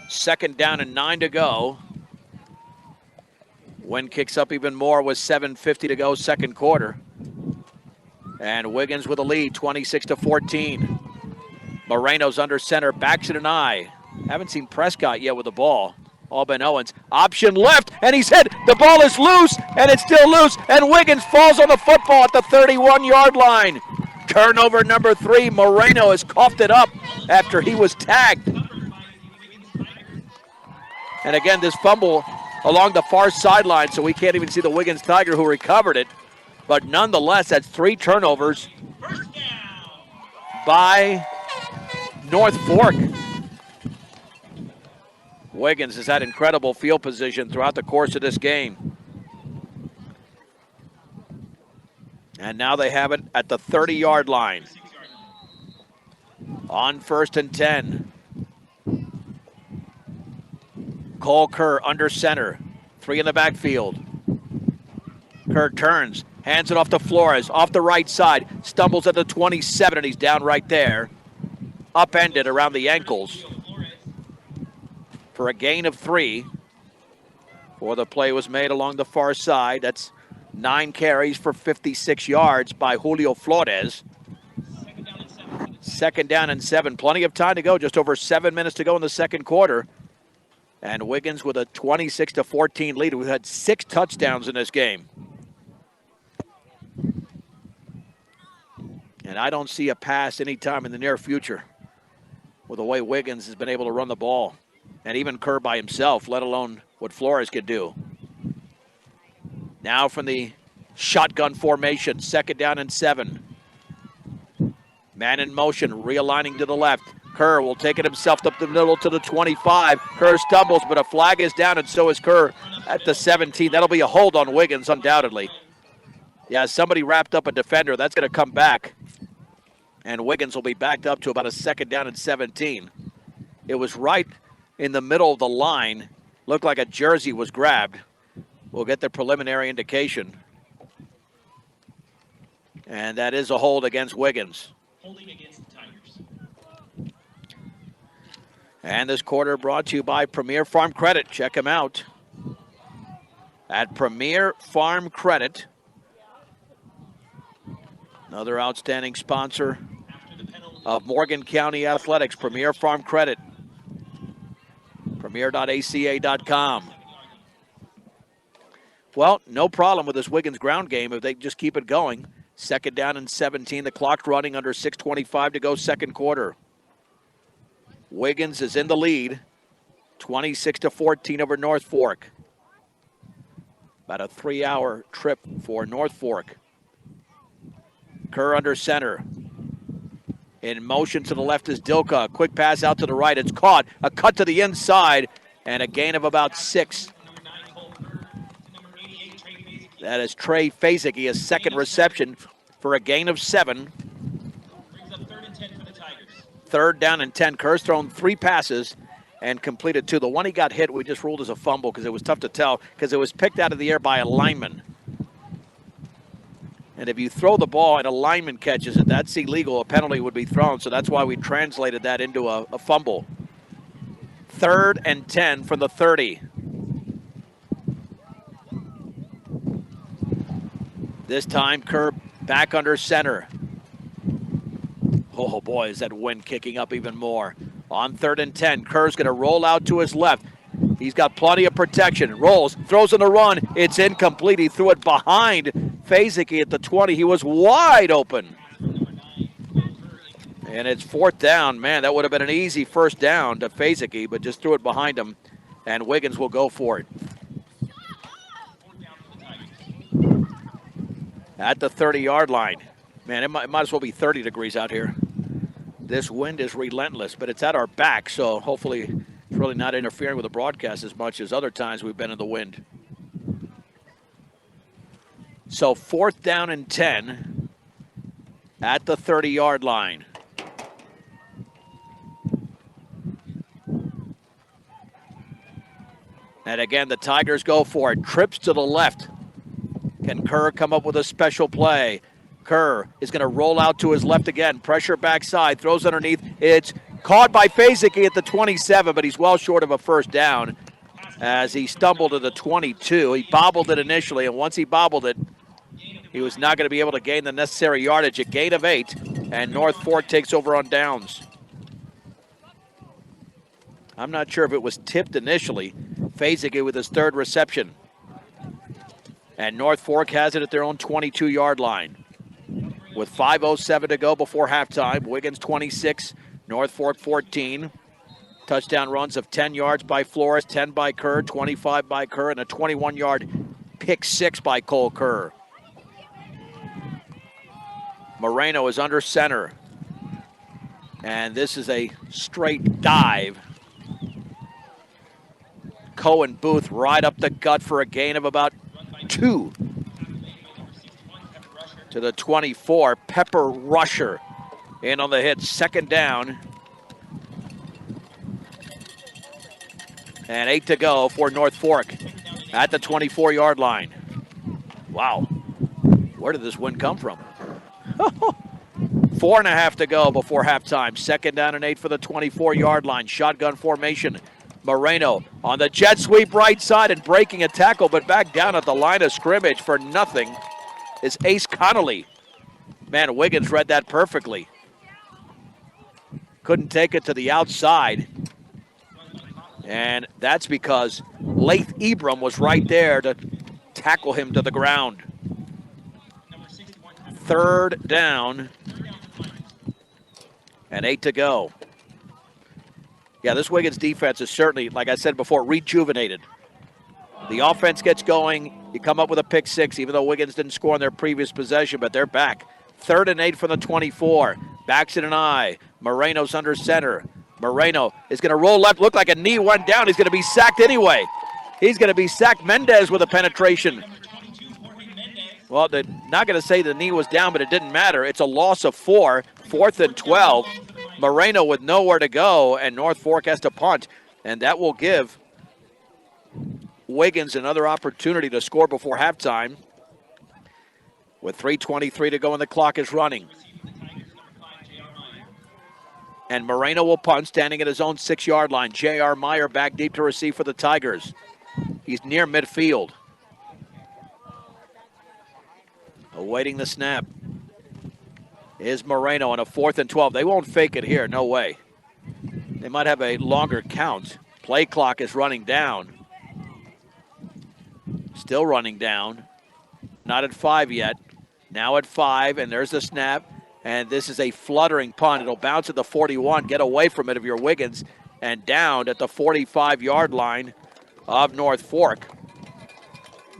Second down and 9 to go. Wind kicks up even more with 7:50 to go, second quarter. And Wiggins with a lead, 26-14. Moreno's under center, backs it an eye. Haven't seen Prescott yet with the ball. All been Owens. Option left, and he's hit. The ball is loose, and it's still loose. And Wiggins falls on the football at the 31-yard line. Turnover number 3. Moreno has coughed it up after he was tagged. And again, this fumble along the far sideline, so we can't even see the Wiggins Tiger who recovered it. But nonetheless, that's 3 turnovers by North Fork. Wiggins has had incredible field position throughout the course of this game. And now they have it at the 30-yard line. On first and 10. Cole Kerr under center. 3 in the backfield. Kerr turns, hands it off to Flores, off the right side, stumbles at the 27, and he's down right there. Upended around the ankles for a gain of 3. Before the play was made along the far side. That's 9 carries for 56 yards by Julio Flores. Second down and 7. Plenty of time to go, just over 7 minutes to go in the second quarter. And Wiggins with a 26-14 lead. We've had 6 touchdowns in this game. And I don't see a pass anytime in the near future with the way Wiggins has been able to run the ball. And even Kerr by himself, let alone what Flores could do. Now from the shotgun formation, second down and 7. Man in motion, realigning to the left. Kerr will take it himself up the middle to the 25. Kerr stumbles, but a flag is down, and so is Kerr at the 17. That'll be a hold on Wiggins, undoubtedly. Yeah, somebody wrapped up a defender. That's going to come back. And Wiggins will be backed up to about a second down and 17. It was right in the middle of the line. Looked like a jersey was grabbed. We'll get the preliminary indication. And that is a hold against Wiggins. Holding against the Tigers. And this quarter brought to you by Premier Farm Credit. Check them out at Premier Farm Credit. Another outstanding sponsor of Morgan County Athletics, Premier Farm Credit. Premier.aca.com. Well, no problem with this Wiggins ground game if they just keep it going. Second down and 17. The clock running under 6:25 to go second quarter. Wiggins is in the lead, 26-14 over North Fork. About a 3-hour trip for North Fork. Kerr under center. In motion to the left is Dilka. Quick pass out to the right. It's caught. A cut to the inside and a gain of about 6. That is Trey Fazik. His second reception for a gain of 7. Brings up 3rd and 10 for the Tigers. 3rd down and 10. Kerr's thrown 3 passes and completed 2. The one he got hit, we just ruled as a fumble because it was tough to tell because it was picked out of the air by a lineman. And if you throw the ball and a lineman catches it, that's illegal. A penalty would be thrown, so that's why we translated that into a fumble. 3rd and 10 from the 30. This time, Kerr back under center. Oh boy, is that wind kicking up even more. On 3rd and 10, Kerr's going to roll out to his left. He's got plenty of protection. Rolls, throws on the run. It's incomplete. He threw it behind Fazik at the 20. He was wide open. And it's 4th down. Man, that would have been an easy 1st down to Fazik, but just threw it behind him. And Wiggins will go for it. At the 30-yard line. Man, it might as well be 30 degrees out here. This wind is relentless, but it's at our back, so hopefully it's really not interfering with the broadcast as much as other times we've been in the wind. So 4th down and 10 at the 30-yard line. And again, the Tigers go for it. Trips to the left. Can Kerr come up with a special play? Kerr is going to roll out to his left again. Pressure backside. Throws underneath. It's caught by Fazik at the 27, but he's well short of a 1st down as he stumbled to the 22. He bobbled it initially, and once he bobbled it, he was not going to be able to gain the necessary yardage. A gain of 8, and North Fork takes over on downs. I'm not sure if it was tipped initially. Fazik with his 3rd reception. And North Fork has it at their own 22-yard line. With 5:07 to go before halftime, Wiggins 26, North Fork 14. Touchdown runs of 10 yards by Flores, 10 by Kerr, 25 by Kerr, and a 21-yard pick 6 by Cole Kerr. Moreno is under center. And this is a straight dive. Cohen Booth right up the gut for a gain of about 2. To the 24, Pepper Rusher in on the hit. 2nd down. And 8 to go for North Fork at the 24-yard line. Wow. Where did this wind come from? 4.5 to go before halftime. 2nd down and 8 for the 24-yard line. Shotgun formation. Moreno on the jet sweep right side and breaking a tackle, but back down at the line of scrimmage for nothing is Ace Connolly. Man, Wiggins read that perfectly. Couldn't take it to the outside. And that's because Laith Ibram was right there to tackle him to the ground. 3rd down and 8 to go. Yeah, this Wiggins defense is certainly, like I said before, rejuvenated. The offense gets going. You come up with a pick 6, even though Wiggins didn't score on their previous possession, but they're back. 3rd and 8 from the 24. Baxton and I. Moreno's under center. Moreno is going to roll left. Looked like a knee went down. He's going to be sacked anyway. He's going to be sacked. Mendez with a penetration. Well, they're not going to say the knee was down, but it didn't matter. It's a loss of 4, 4th and 12. Moreno with nowhere to go, and North Fork has to punt. And that will give Wiggins another opportunity to score before halftime. With 3:23 to go and the clock is running. And Moreno will punt, standing at his own 6-yard line. J.R. Meyer back deep to receive for the Tigers. He's near midfield. Awaiting the snap is Moreno on a 4th and 12. They won't fake it here, no way. They might have a longer count. Play clock is running down. Still running down. Not at 5 yet. Now at 5, and there's the snap. And this is a fluttering punt. It'll bounce at the 41. Get away from it if you're Wiggins. And down at the 45-yard line of North Fork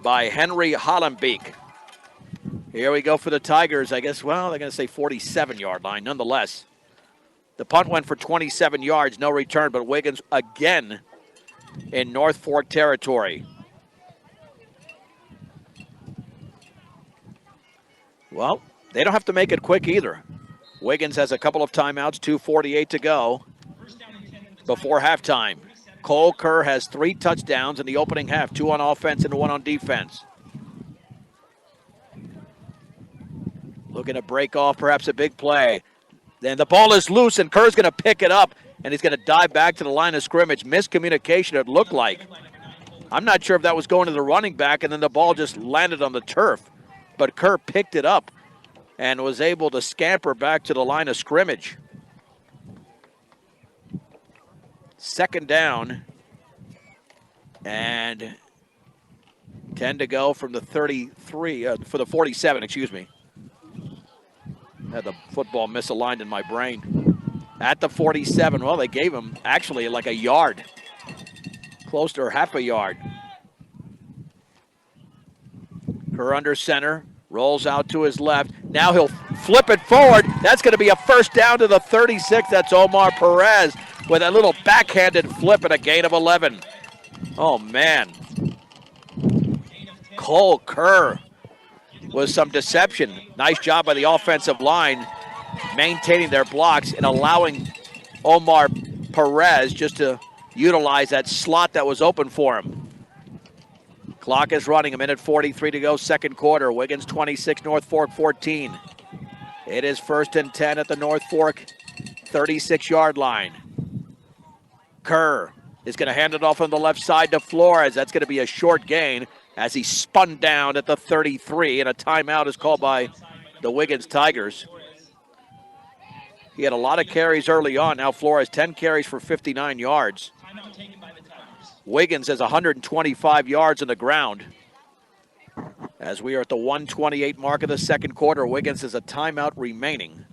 by Henry Hollenbeek. Here we go for the Tigers. I guess, well, they're going to say 47-yard line nonetheless. The punt went for 27 yards, no return, but Wiggins again in North Fork territory. Well, they don't have to make it quick either. Wiggins has a couple of timeouts, 2:48 to go before halftime. Cole Kerr has 3 touchdowns in the opening half, 2 on offense and 1 on defense. Looking to break off perhaps a big play. Then the ball is loose, and Kerr's going to pick it up, and he's going to dive back to the line of scrimmage. Miscommunication, it looked like. I'm not sure if that was going to the running back, and then the ball just landed on the turf. But Kerr picked it up and was able to scamper back to the line of scrimmage. 2nd down, and 10 to go from the 33, for the 47, excuse me. Had the football misaligned in my brain. At the 47, well, they gave him actually like a yard, close to half a yard. Kerr under center, rolls out to his left. Now he'll flip it forward. That's going to be a first down to the 36. That's Omar Perez with a little backhanded flip and a gain of 11. Oh, man. Cole Kerr with some deception. Nice job by the offensive line maintaining their blocks and allowing Omar Perez just to utilize that slot that was open for him. Clock is running, 1:43 to go, 2nd quarter. Wiggins 26, North Fork 14. It is 1st and 10 at the North Fork 36-yard line. Kerr is going to hand it off on the left side to Flores. That's going to be a short gain as he spun down at the 33, and a timeout is called by the Wiggins Tigers. He had a lot of carries early on. Now Flores, 10 carries for 59 yards. Wiggins has 125 yards on the ground. As we are at the 1:28 mark of the 2nd quarter, Wiggins has a timeout remaining.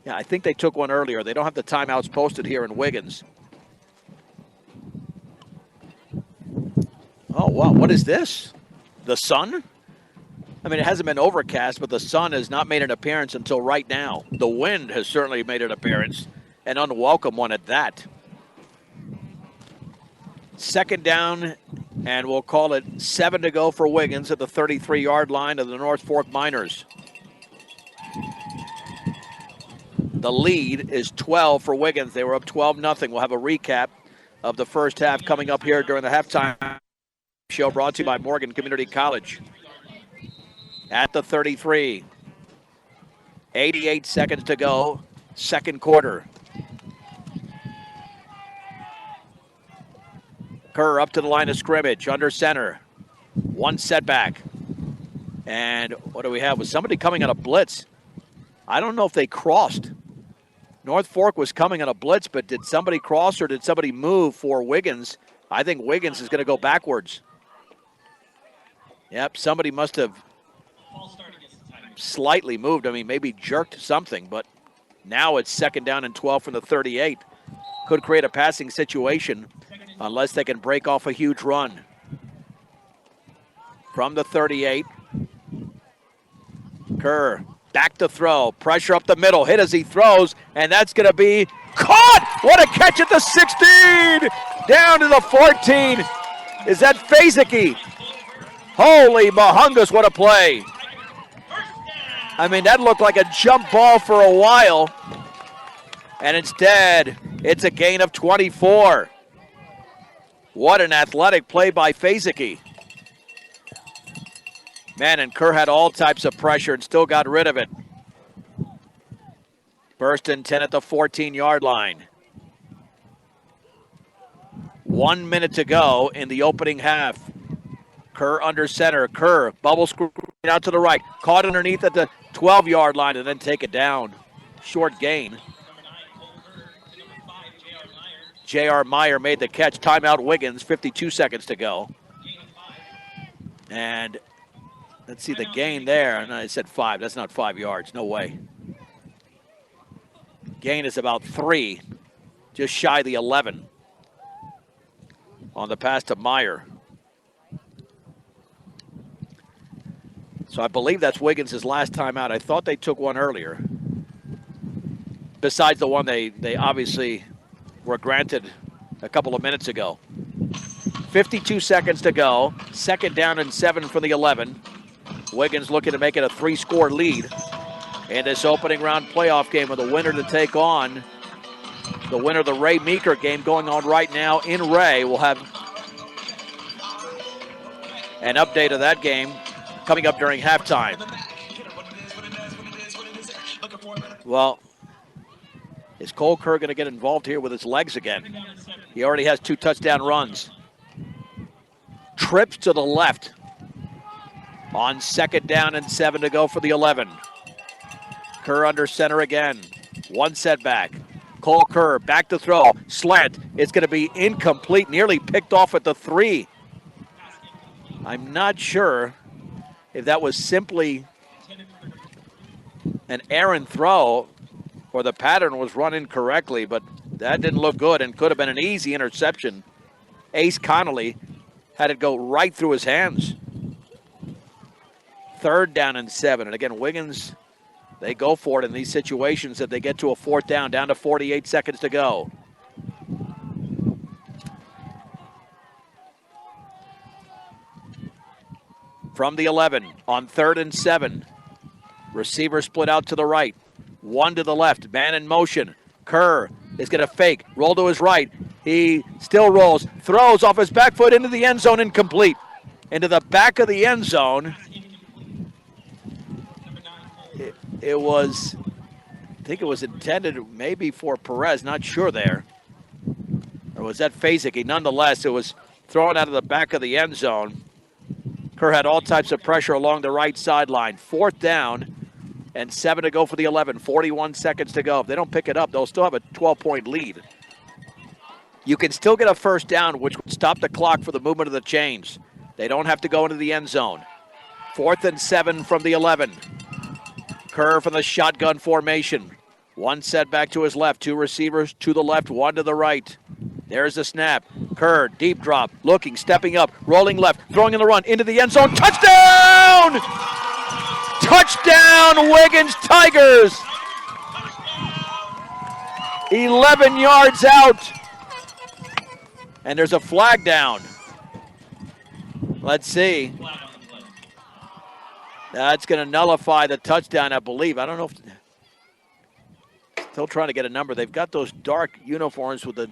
Yeah, I think they took one earlier. They don't have the timeouts posted here in Wiggins. Oh, wow, what is this? The sun? I mean, it hasn't been overcast, but the sun has not made an appearance until right now. The wind has certainly made an appearance, an unwelcome one at that. 2nd down, and we'll call it 7 to go for Wiggins at the 33-yard line of the North Fork Miners. The lead is 12 for Wiggins. They were up 12-0. We'll have a recap of the first half coming up here during the halftime show, brought to you by Morgan Community College. At the 33, 88 seconds to go, 2nd quarter. Kerr up to the line of scrimmage, under center. One setback. And what do we have? Was somebody coming on a blitz? I don't know if they crossed. North Fork was coming on a blitz, but did somebody cross or did somebody move for Wiggins? I think Wiggins is going to go backwards. Yep, somebody must have slightly moved. I mean, maybe jerked something, but now it's 2nd down and 12 from the 38. Could create a passing situation unless they can break off a huge run. From the 38, Kerr Back to throw. Pressure up the middle. Hit as he throws. And that's going to be caught. What a catch at the 16. Down to the 14. Is that Fazicki? Holy mahungus, what a play. I mean, that looked like a jump ball for a while. And instead, it's a gain of 24. What an athletic play by Fazicki. Man, and Kerr had all types of pressure and still got rid of it. First and 10 at the 14-yard line. 1 minute to go in the opening half. Kerr under center. Kerr bubble screen out to the right. Caught underneath at the 12-yard line and then take it down. Short gain. J.R. Meyer made the catch. Timeout Wiggins, 52 seconds to go. And let's see the gain there. And I said 5. That's not 5 yards. No way. Gain is about 3. Just shy of the 11. On the pass to Meyer. So I believe that's Wiggins' last time out. I thought they took one earlier. Besides the one they obviously were granted a couple of minutes ago. 52 seconds to go. Second down and 7 for the 11. Wiggins looking to make it a 3-score lead in this opening round playoff game with a winner to take on the winner of the Ray Meeker game going on right now in Ray. We'll have an update of that game coming up during halftime. Well, is Cole Kerr going to get involved here with his legs again? He already has 2 touchdown runs. Trips to the left on second down and 7 to go for the 11. Kerr under center again. 1 setback. Cole Kerr back to throw. Slant. It's going to be incomplete. Nearly picked off at the 3. I'm not sure if that was simply an errant throw or the pattern was run incorrectly, but that didn't look good and could have been an easy interception. Ace Connolly had it go right through his hands. Third down and 7. And again, Wiggins, they go for it in these situations that they get to a 4th down to 48 seconds to go. From the 11 on 3rd and 7. Receiver split out to the right. 1 to the left. Man in motion. Kerr is going to fake. Roll to his right. He still rolls. Throws off his back foot into the end zone. Incomplete. Into the back of the end zone. It was, I think it was intended maybe for Perez. Not sure there. Or was that Fazicki? Nonetheless, it was thrown out of the back of the end zone. Kerr had all types of pressure along the right sideline. 4th down and 7 to go for the 11. 41 seconds to go. If they don't pick it up, they'll still have a 12-point lead. You can still get a 1st down, which would stop the clock for the movement of the chains. They don't have to go into the end zone. 4th and 7 from the 11. Kerr from the shotgun formation. 1 setback to his left. 2 receivers to the left, 1 to the right. There's the snap. Kerr, deep drop, looking, stepping up, rolling left, throwing in the run, into the end zone. Touchdown! Touchdown, Wiggins Tigers! 11 yards out. And there's a flag down. Let's see. That's going to nullify the touchdown, I believe. I don't know if... Still trying to get a number. They've got those dark uniforms with the...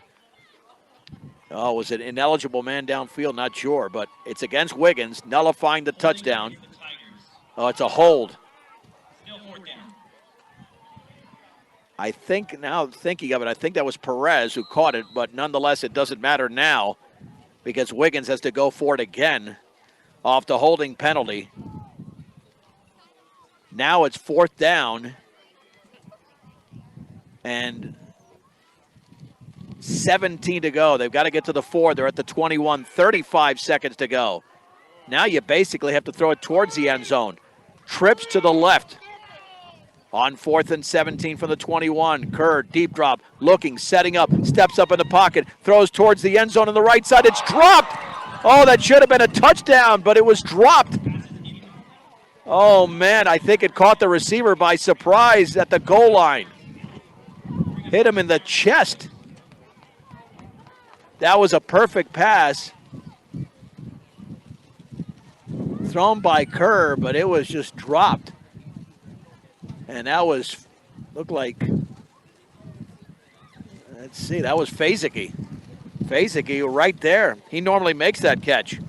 Oh, was it ineligible man downfield? Not sure, but it's against Wiggins, nullifying the touchdown. Oh, it's a hold. I think, now thinking of it, I think that was Perez who caught it, but nonetheless, it doesn't matter now because Wiggins has to go for it again off the holding penalty. Now it's 4th down and 17 to go. They've got to get to the 4. They're at the 21, 35 seconds to go. Now you basically have to throw it towards the end zone. Trips to the left on 4th and 17 from the 21. Kerr, deep drop, looking, setting up, steps up in the pocket, throws towards the end zone on the right side. It's dropped. Oh, that should have been a touchdown, but it was dropped. Oh, man, I think it caught the receiver by surprise at the goal line. Hit him in the chest. That was a perfect pass. Thrown by Kerr, but it was just dropped. And that looked like, let's see, that was Fazicky. Fazicky right there. He normally makes that catch.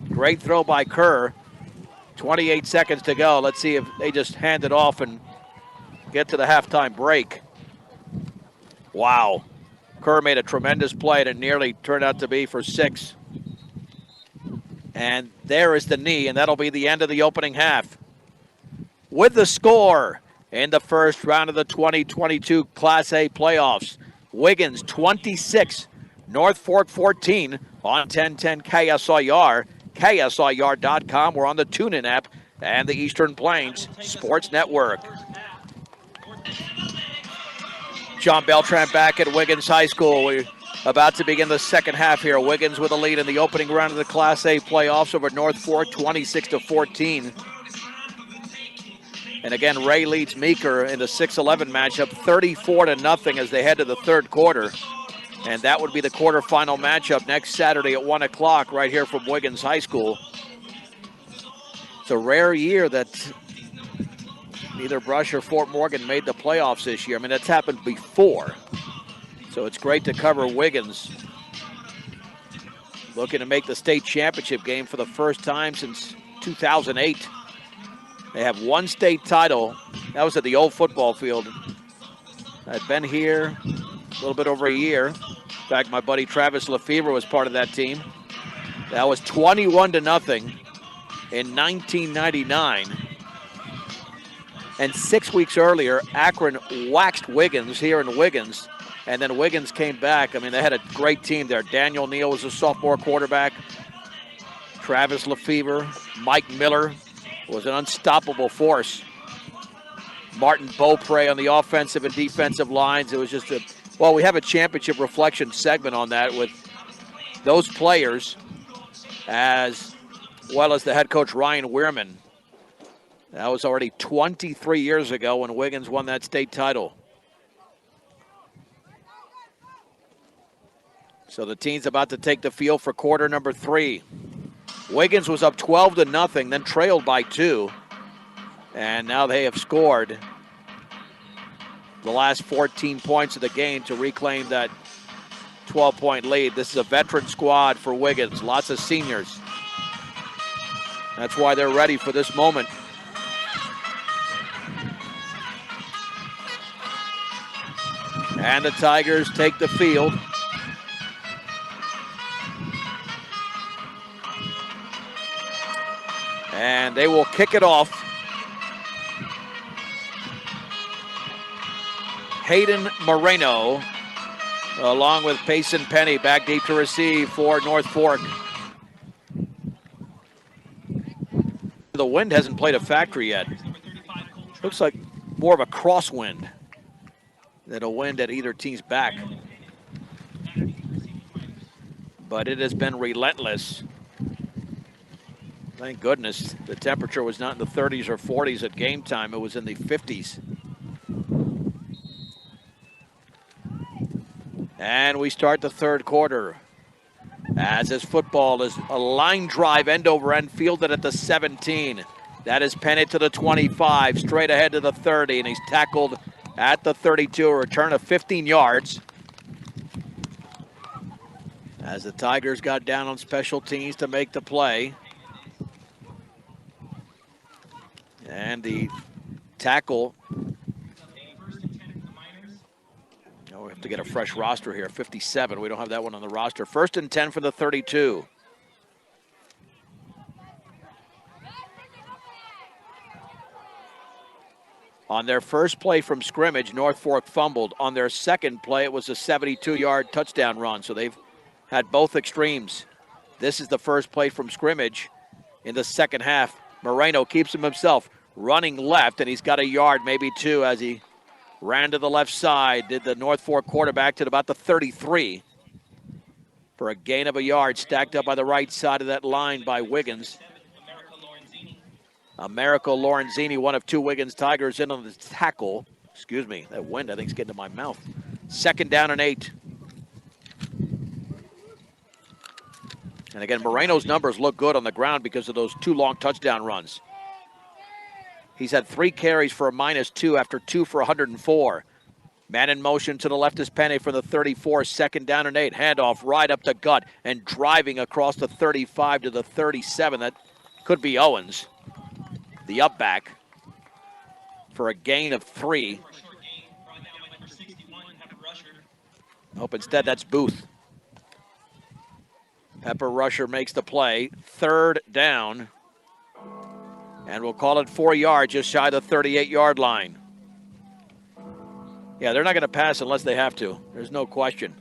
Great throw by Kerr. 28 seconds to go. Let's see if they just hand it off and get to the halftime break. Wow. Kerr made a tremendous play, and it nearly turned out to be for 6. And there is the knee, and that'll be the end of the opening half. With the score in the first round of the 2022 Class A playoffs, Wiggins 26, North Fork 14 on 1010 KSIR, KSIR.com. We're on the TuneIn app and the Eastern Plains Sports Network. John Beltran back at Wiggins High School. We're about to begin the second half here. Wiggins with a lead in the opening round of the Class A playoffs over North Fork, 26-14. And again, Ray leads Meeker in the 6-11 matchup, 34-0 as they head to the third quarter. And that would be the quarterfinal matchup next Saturday at 1 o'clock right here from Wiggins High School. It's a rare year that neither Brush or Fort Morgan made the playoffs this year. I mean, that's happened before. So it's great to cover Wiggins. Looking to make the state championship game for the first time since 2008. They have one state title. That was at the old football field. I'd been here a little bit over a year. In fact, my buddy Travis Lefevre was part of that team. That was 21-0 in 1999. And 6 weeks earlier, Akron waxed Wiggins here in Wiggins. And then Wiggins came back. I mean, they had a great team there. Daniel Neal was a sophomore quarterback. Travis Lefevre, Mike Miller was an unstoppable force. Martin Beaupre on the offensive and defensive lines. It was just we have a championship reflection segment on that with those players as well as the head coach Ryan Weirman. That was already 23 years ago when Wiggins won that state title. So the team's about to take the field for quarter number 3. Wiggins was up 12-0, then trailed by 2. And now they have scored the last 14 points of the game to reclaim that 12-point lead. This is a veteran squad for Wiggins, lots of seniors. That's why they're ready for this moment. And the Tigers take the field. And they will kick it off. Hayden Moreno, along with Payson Penny, back deep to receive for North Fork. The wind hasn't played a factor yet. Looks like more of a crosswind than a wind at either team's back. But it has been relentless. Thank goodness the temperature was not in the 30s or 40s at game time. It was in the 50s. And we start the third quarter. As this football is a line drive, end over end, fielded at the 17. That is Pennant to the 25, straight ahead to the 30, and he's tackled at the 32, a return of 15 yards. As the Tigers got down on special teams to make the play. And the tackle. Oh, we have to get a fresh roster here. 57. We don't have that one on the roster. 1st and 10 for the 32. On their first play from scrimmage, North Fork fumbled. On their second play, it was a 72-yard touchdown run. So they've had both extremes. This is the first play from scrimmage in the second half. Moreno keeps him himself. Running left, and he's got a yard, maybe 2, as he ran to the left side. Did the North Fork quarterback to about the 33 for a gain of a yard, stacked up by the right side of that line by Wiggins. Americo Lorenzini, one of 2 Wiggins Tigers, in on the tackle. Excuse me, that wind I think is getting to my mouth. 2nd down and 8. And again, Moreno's numbers look good on the ground because of those 2 long touchdown runs. He's had 3 carries for a -2 after 2 for 104. Man in motion to the left is Penne for the 34, 2nd down and 8. Handoff right up the gut and driving across the 35 to the 37. That could be Owens, the up back, for a gain of 3. Nope, instead that's Booth. Pepper Rusher makes the play. 3rd down. And we'll call it 4 yards, just shy of the 38-yard line. Yeah, they're not going to pass unless they have to. There's no question.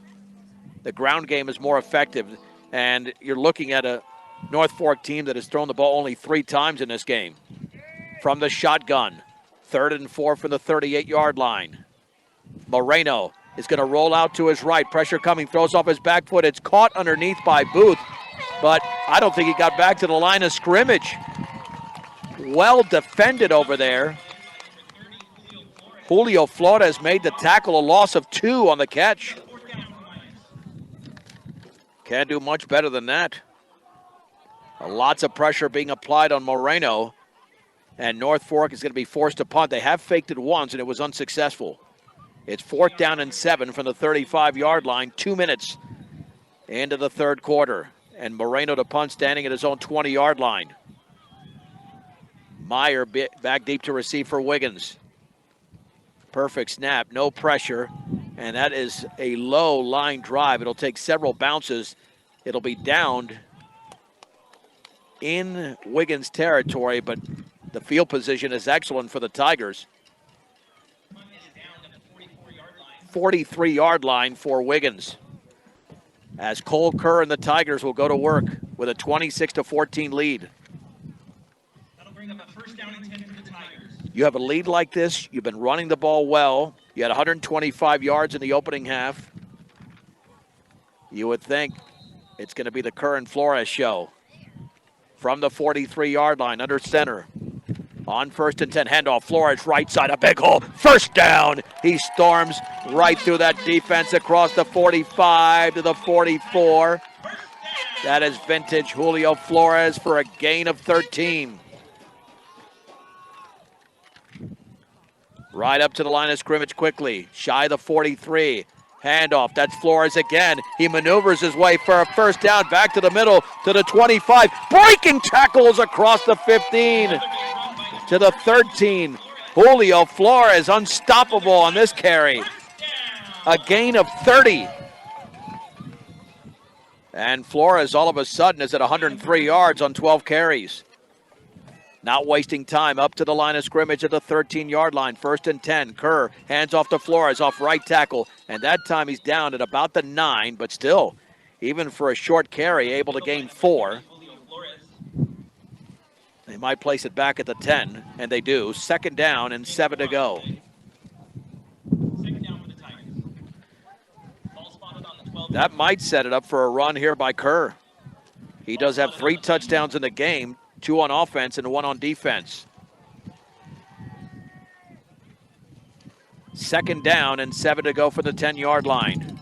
The ground game is more effective, and you're looking at a North Fork team that has thrown the ball only 3 times in this game. From the shotgun, 3rd and 4 from the 38-yard line. Moreno is going to roll out to his right. Pressure coming, throws off his back foot. It's caught underneath by Booth, but I don't think he got back to the line of scrimmage. Well defended over there. Julio Flores made the tackle, a loss of 2 on the catch. Can't do much better than that. Lots of pressure being applied on Moreno, and North Fork is going to be forced to punt. They have faked it once, and it was unsuccessful. It's 4th down and 7 from the 35-yard line, 2 minutes into the 3rd quarter. And Moreno to punt, standing at his own 20-yard line. Meyer back deep to receive for Wiggins. Perfect snap, no pressure, and that is a low line drive. It'll take several bounces. It'll be downed in Wiggins territory, but the field position is excellent for the Tigers. 43-yard line for Wiggins, as Cole Kerr and the Tigers will go to work with a 26-14 lead. That'll bring up a 1st down and 10 for the Tigers. You have a lead like this, you've been running the ball well. You had 125 yards in the opening half. You would think it's going to be the Kerr and Flores show. From the 43-yard line, under center. On 1st and 10, handoff, Flores, right side, a big hole, 1st down. He storms right through that defense across the 45 to the 44. That is vintage Julio Flores for a gain of 13. Right up to the line of scrimmage quickly, shy of the 43. Handoff, that's Flores again. He maneuvers his way for a 1st down, back to the middle, to the 25. Breaking tackles across the 15 to the 13. Julio Flores unstoppable on this carry. A gain of 30. And Flores all of a sudden is at 103 yards on 12 carries. Not wasting time, up to the line of scrimmage at the 13-yard line. 1st and 10, Kerr hands off to Flores, off right tackle. And that time he's down at about the 9, but still, even for a short carry, able to gain 4. They might place it back at the 10, and they do. 2nd down and 7 to go. That might set it up for a run here by Kerr. He does have 3 touchdowns in the game, 2 on offense and 1 on defense. 2nd down and 7 to go for the 10-yard line.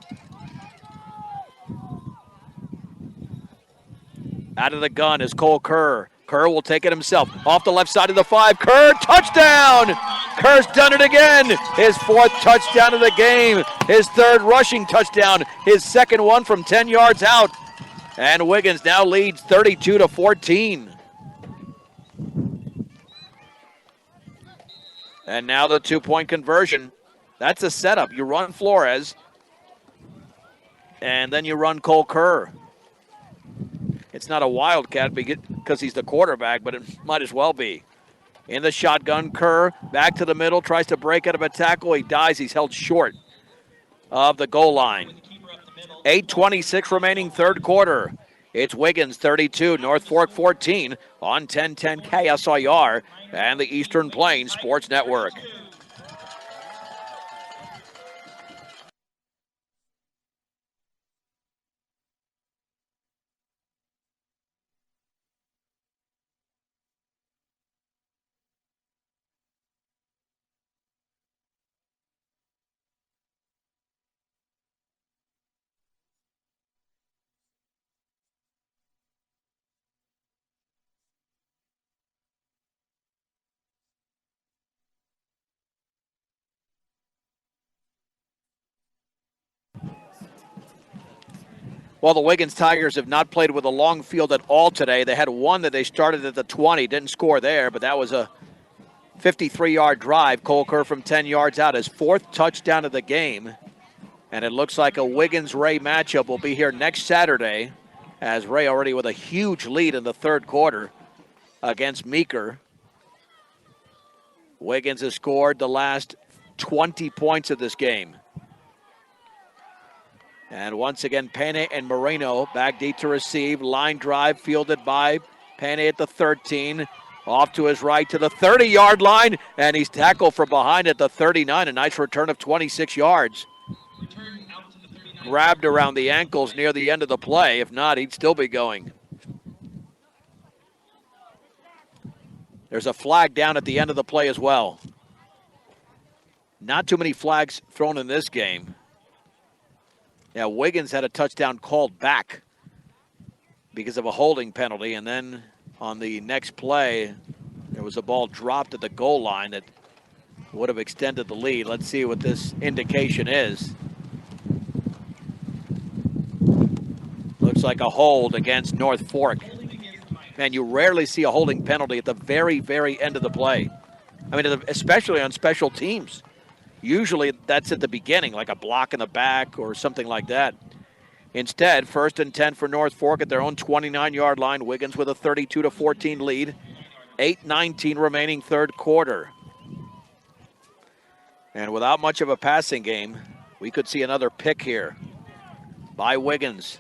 Out of the gun is Cole Kerr. Kerr will take it himself. Off the left side of the 5. Kerr, touchdown! Kerr's done it again. His 4th touchdown of the game. His 3rd rushing touchdown. His 2nd one from 10 yards out. And Wiggins now leads 32-14. And now the 2-point conversion. That's a setup. You run Flores, and then you run Cole Kerr. It's not a wildcat because he's the quarterback, but it might as well be. In the shotgun, Kerr back to the middle, tries to break out of a tackle. He dies. He's held short of the goal line. 8:26 remaining, 3rd quarter. It's Wiggins 32, North Fork 14 on 1010 KSIR and the Eastern Plains Sports Network. Well, the Wiggins Tigers have not played with a long field at all today. They had one that they started at the 20, didn't score there, but that was a 53-yard drive. Cole Kerr from 10 yards out, his 4th touchdown of the game. And it looks like a Wiggins-Ray matchup will be here next Saturday, as Ray already with a huge lead in the 3rd quarter against Meeker. Wiggins has scored the last 20 points of this game. And once again, Payne and Moreno back deep to receive. Line drive fielded by Payne at the 13. Off to his right to the 30-yard line. And he's tackled from behind at the 39. A nice return of 26 yards. Grabbed around the ankles near the end of the play. If not, he'd still be going. There's a flag down at the end of the play as well. Not too many flags thrown in this game. Yeah, Wiggins had a touchdown called back because of a holding penalty, and then on the next play, there was a ball dropped at the goal line that would have extended the lead. Let's see what this indication is. Looks like a hold against North Fork. Man, you rarely see a holding penalty at the very, very end of the play. I mean, especially on special teams. Usually that's at the beginning, like a block in the back or something like that. Instead, 1st and 10 for North Fork at their own 29-yard line. Wiggins with a 32-14 lead. 8:19 remaining 3rd quarter. And without much of a passing game, we could see another pick here by Wiggins.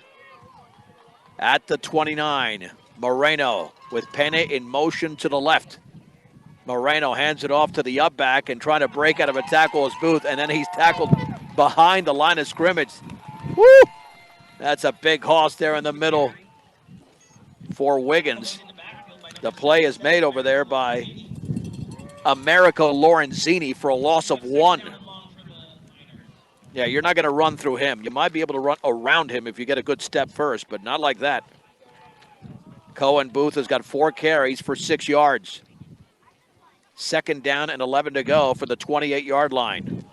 At the 29, Moreno with Payne in motion to the left. Moreno hands it off to the up back and trying to break out of a tackle is Booth, and then he's tackled behind the line of scrimmage. Woo! That's a big hoss there in the middle for Wiggins. The play is made over there by Americo Lorenzini for a loss of 1. Yeah, you're not going to run through him. You might be able to run around him if you get a good step first, but not like that. Cohen Booth has got 4 carries for 6 yards. 2nd down and 11 to go for the 28-yard line.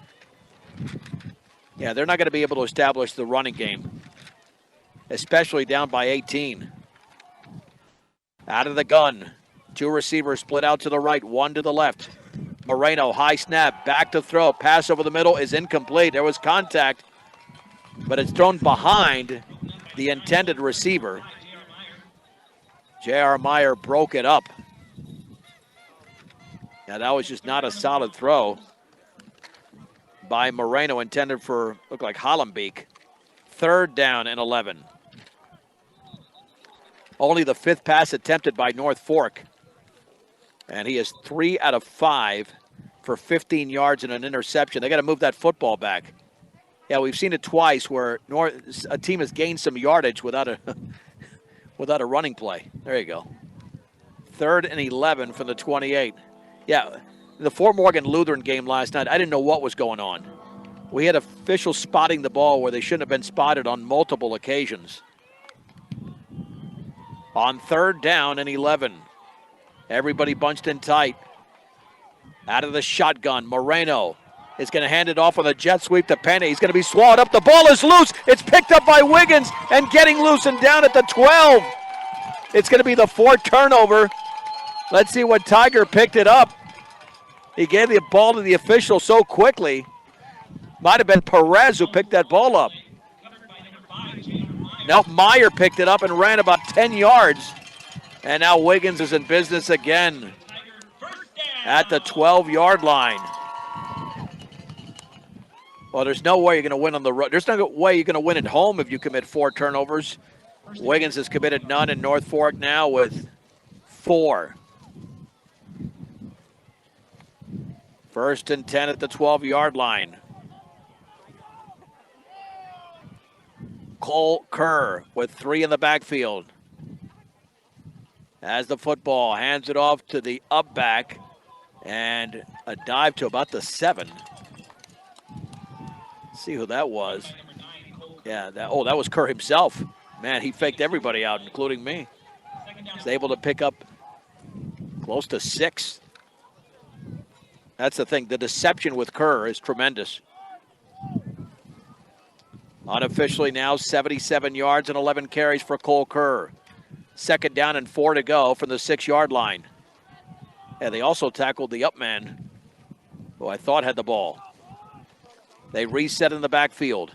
Yeah, they're not going to be able to establish the running game, especially down by 18. Out of the gun. 2 receivers split out to the right, 1 to the left. Moreno, high snap, back to throw. Pass over the middle is incomplete. There was contact, but it's thrown behind the intended receiver. J.R. Meyer broke it up. Now that was just not a solid throw by Moreno, intended for, looked like Hollenbeek. 3rd down and 11. Only the 5th pass attempted by North Fork. And he is 3 out of 5 for 15 yards and an interception. They got to move that football back. Yeah, we've seen it twice where a team has gained some yardage without a running play. There you go. 3rd and 11 from the 28. Yeah, the Fort Morgan Lutheran game last night, I didn't know what was going on. We had officials spotting the ball where they shouldn't have been spotted on multiple occasions. On 3rd down and 11. Everybody bunched in tight. Out of the shotgun, Moreno is going to hand it off with a jet sweep to Payne. He's going to be swallowed up. The ball is loose. It's picked up by Wiggins and getting loose and down at the 12. It's going to be the 4th turnover. Let's see what Tiger picked it up. He gave the ball to the official so quickly. Might have been Perez who picked that ball up. Now Meyer picked it up and ran about 10 yards. And now Wiggins is in business again at the 12-yard line. Well, there's no way you're going to win on the road. There's no way you're going to win at home if you commit 4 turnovers. Wiggins has committed none in North Fork now with 4. 1st and 10 at the 12-yard line. Cole Kerr with 3 in the backfield. Has the football, hands it off to the up back, and a dive to about the 7. Let's see who that was. Yeah, that was Kerr himself. Man, he faked everybody out, including me. He's able to pick up close to 6. That's the thing. The deception with Kerr is tremendous. Unofficially now 77 yards and 11 carries for Cole Kerr. 2nd down and 4 to go from the 6-yard line. And they also tackled the up man, who I thought had the ball. They reset in the backfield.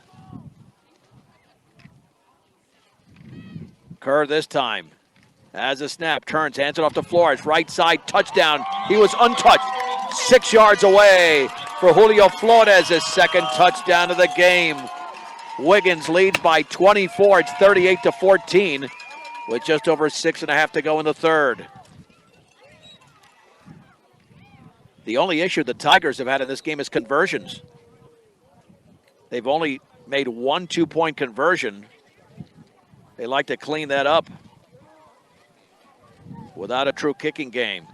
Kerr this time has a snap, turns, hands it off to Flores. Right side, touchdown. He was untouched. 6 yards away for Julio Flores, his 2nd touchdown of the game. Wiggins leads by 24. It's 38-14 with just over 6.5 to go in the 3rd. The only issue the Tigers have had in this game is conversions. They've only made 1 2-point conversion. They like to clean that up without a true kicking game.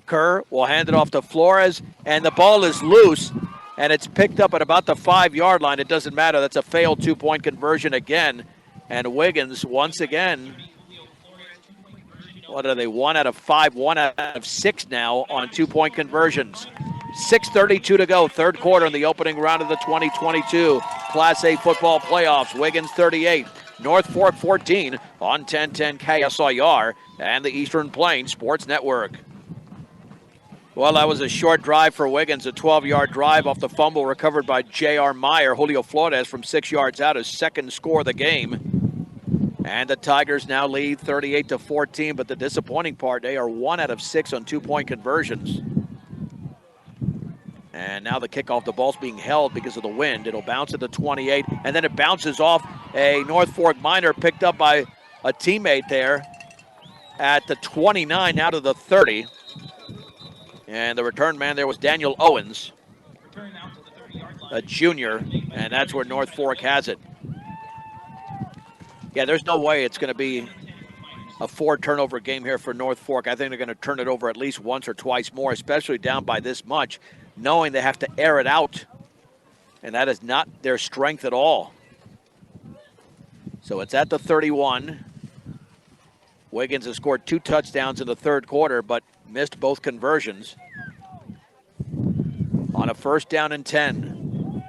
Kerr will hand it off to Flores, and the ball is loose, and it's picked up at about the 5-yard line. It doesn't matter. That's a failed 2-point conversion again. And Wiggins, once again, what are they, 1 out of 5, 1 out of 6 now on 2-point conversions. 6:32 to go, 3rd quarter in the opening round of the 2022 Class A football playoffs. Wiggins 38, North Fork 14 on 1010 KSIR and the Eastern Plains Sports Network. Well, that was a short drive for Wiggins, a 12-yard drive off the fumble recovered by J.R. Meyer. Julio Flores from 6 yards out, his 2nd score of the game. And the Tigers now lead 38-14, but the disappointing part, they are 1 out of 6 on 2-point conversions. And now the kickoff, the ball's being held because of the wind. It'll bounce at the 28, and then it bounces off a North Fork Miner picked up by a teammate there at the 29, now to the 30. And the return man there was Daniel Owens, a junior, and that's where North Fork has it. Yeah, there's no way it's going to be a 4-turnover game here for North Fork. I think they're going to turn it over at least once or twice more, especially down by this much, knowing they have to air it out. And that is not their strength at all. So it's at the 31. Wiggins has scored 2 touchdowns in the 3rd quarter, but missed both conversions. On a 1st down and 10.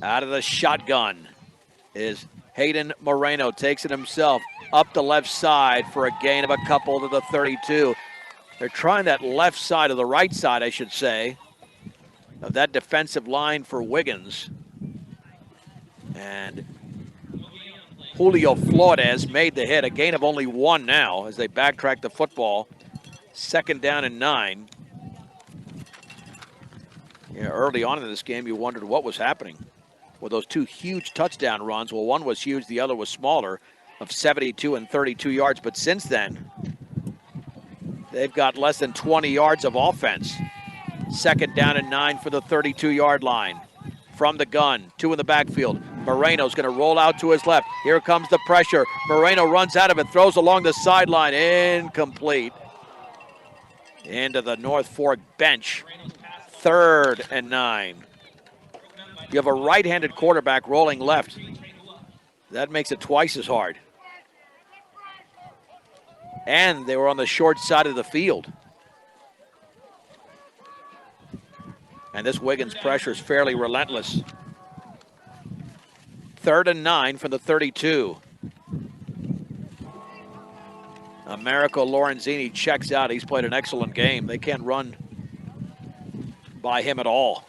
Out of the shotgun is Hayden Moreno. Takes it himself up the left side for a gain of a couple to the 32. They're trying that left side, of the right side, I should say, of that defensive line for Wiggins. And Julio Flores made the hit, a gain of only 1 now as they backtrack the football. 2nd down and 9. Yeah, early on in this game, you wondered what was happening with those 2 huge touchdown runs. Well, one was huge, the other was smaller, of 72 and 32 yards. But since then, they've got less than 20 yards of offense. 2nd down and 9 for the 32-yard line. From the gun, 2 in the backfield. Moreno's going to roll out to his left. Here comes the pressure. Moreno runs out of it, throws along the sideline. Incomplete. Into the North Fork bench. 3rd and 9. You have a right-handed quarterback rolling left. That makes it twice as hard. And they were on the short side of the field. And this Wiggins pressure is fairly relentless. 3rd and 9 from the 32. Americo Lorenzini checks out. He's played an excellent game. They can't run by him at all.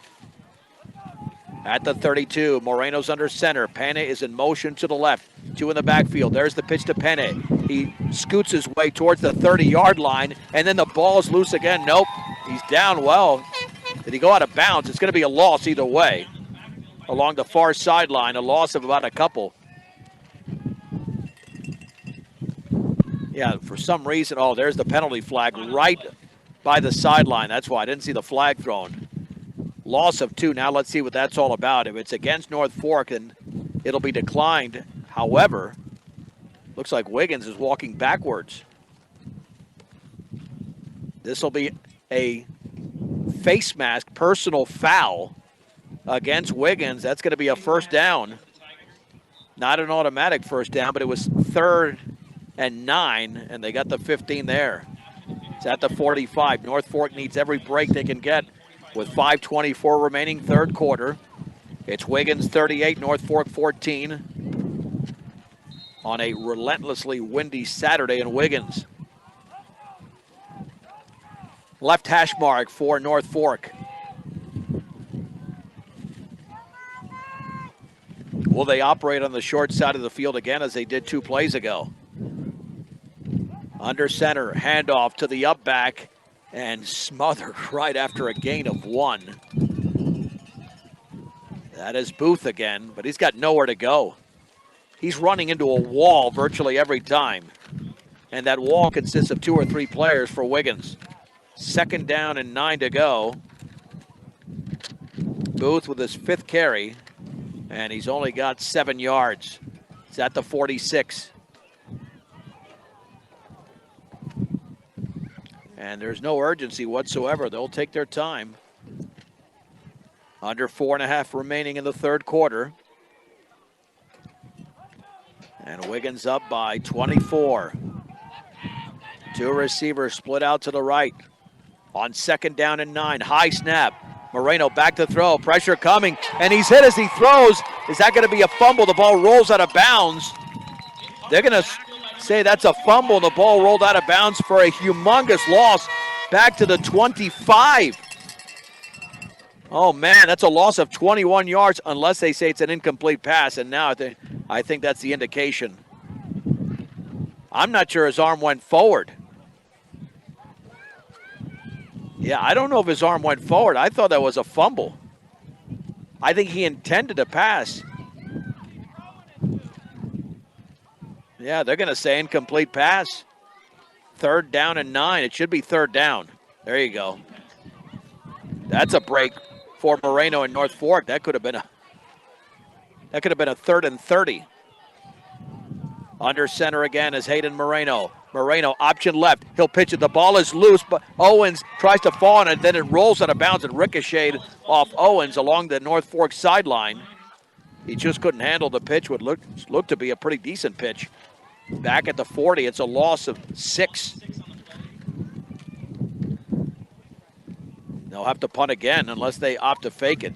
At the 32, Moreno's under center. Penne is in motion to the left. 2 in the backfield. There's the pitch to Penne. He scoots his way towards the 30-yard line, and then the ball's loose again. Nope, he's down well. Did he go out of bounds? It's going to be a loss either way. Along the far sideline, a loss of about a couple. Yeah, for some reason, oh, there's the penalty flag right by the sideline. That's why I didn't see the flag thrown. Loss of 2. Now let's see what that's all about. If it's against North Fork, then it'll be declined. However, looks like Wiggins is walking backwards. This will be a face mask personal foul against Wiggins. That's going to be a 1st down. Not an automatic 1st down, but it was 3rd and 9, and they got the 15 there. It's at the 45. North Fork needs every break they can get with 5:24 remaining, third quarter. It's Wiggins 38, North Fork 14 on a relentlessly windy Saturday in Wiggins. Left hash mark for North Fork. Will they operate on the short side of the field again as they did 2 plays ago? Under center, handoff to the up back, and smothered right after a gain of 1. That is Booth again, but he's got nowhere to go. He's running into a wall virtually every time, and that wall consists of 2 or 3 players for Wiggins. 2nd down and 9 to go. Booth with his 5th carry, and he's only got 7 yards. He's at the 46. And there's no urgency whatsoever. They'll take their time. Under 4.5 remaining in the third quarter. And Wiggins up by 24. 2 receivers split out to the right. On 2nd down and 9, high snap. Moreno back to throw, pressure coming, and he's hit as he throws. Is that going to be a fumble? The ball rolls out of bounds. They're going to say that's a fumble. The ball rolled out of bounds for a humongous loss back to the 25. Oh, man, that's a loss of 21 yards unless they say it's an incomplete pass, and now I think that's the indication. I'm not sure his arm went forward. Yeah, I don't know if his arm went forward. I thought that was a fumble. I think he intended to pass. Yeah, they're going to say incomplete pass. 3rd down and 9. It should be 3rd down. There you go. That's a break for Moreno and North Fork. That could have been a 3rd and 30. Under center again is Hayden Moreno. Moreno, option left. He'll pitch it. The ball is loose, but Owens tries to fall on it. Then it rolls out of bounds and ricocheted off Owens along the North Fork sideline. He just couldn't handle the pitch. Would look to be a pretty decent pitch. Back at the 40, it's a loss of 6. They'll have to punt again unless they opt to fake it.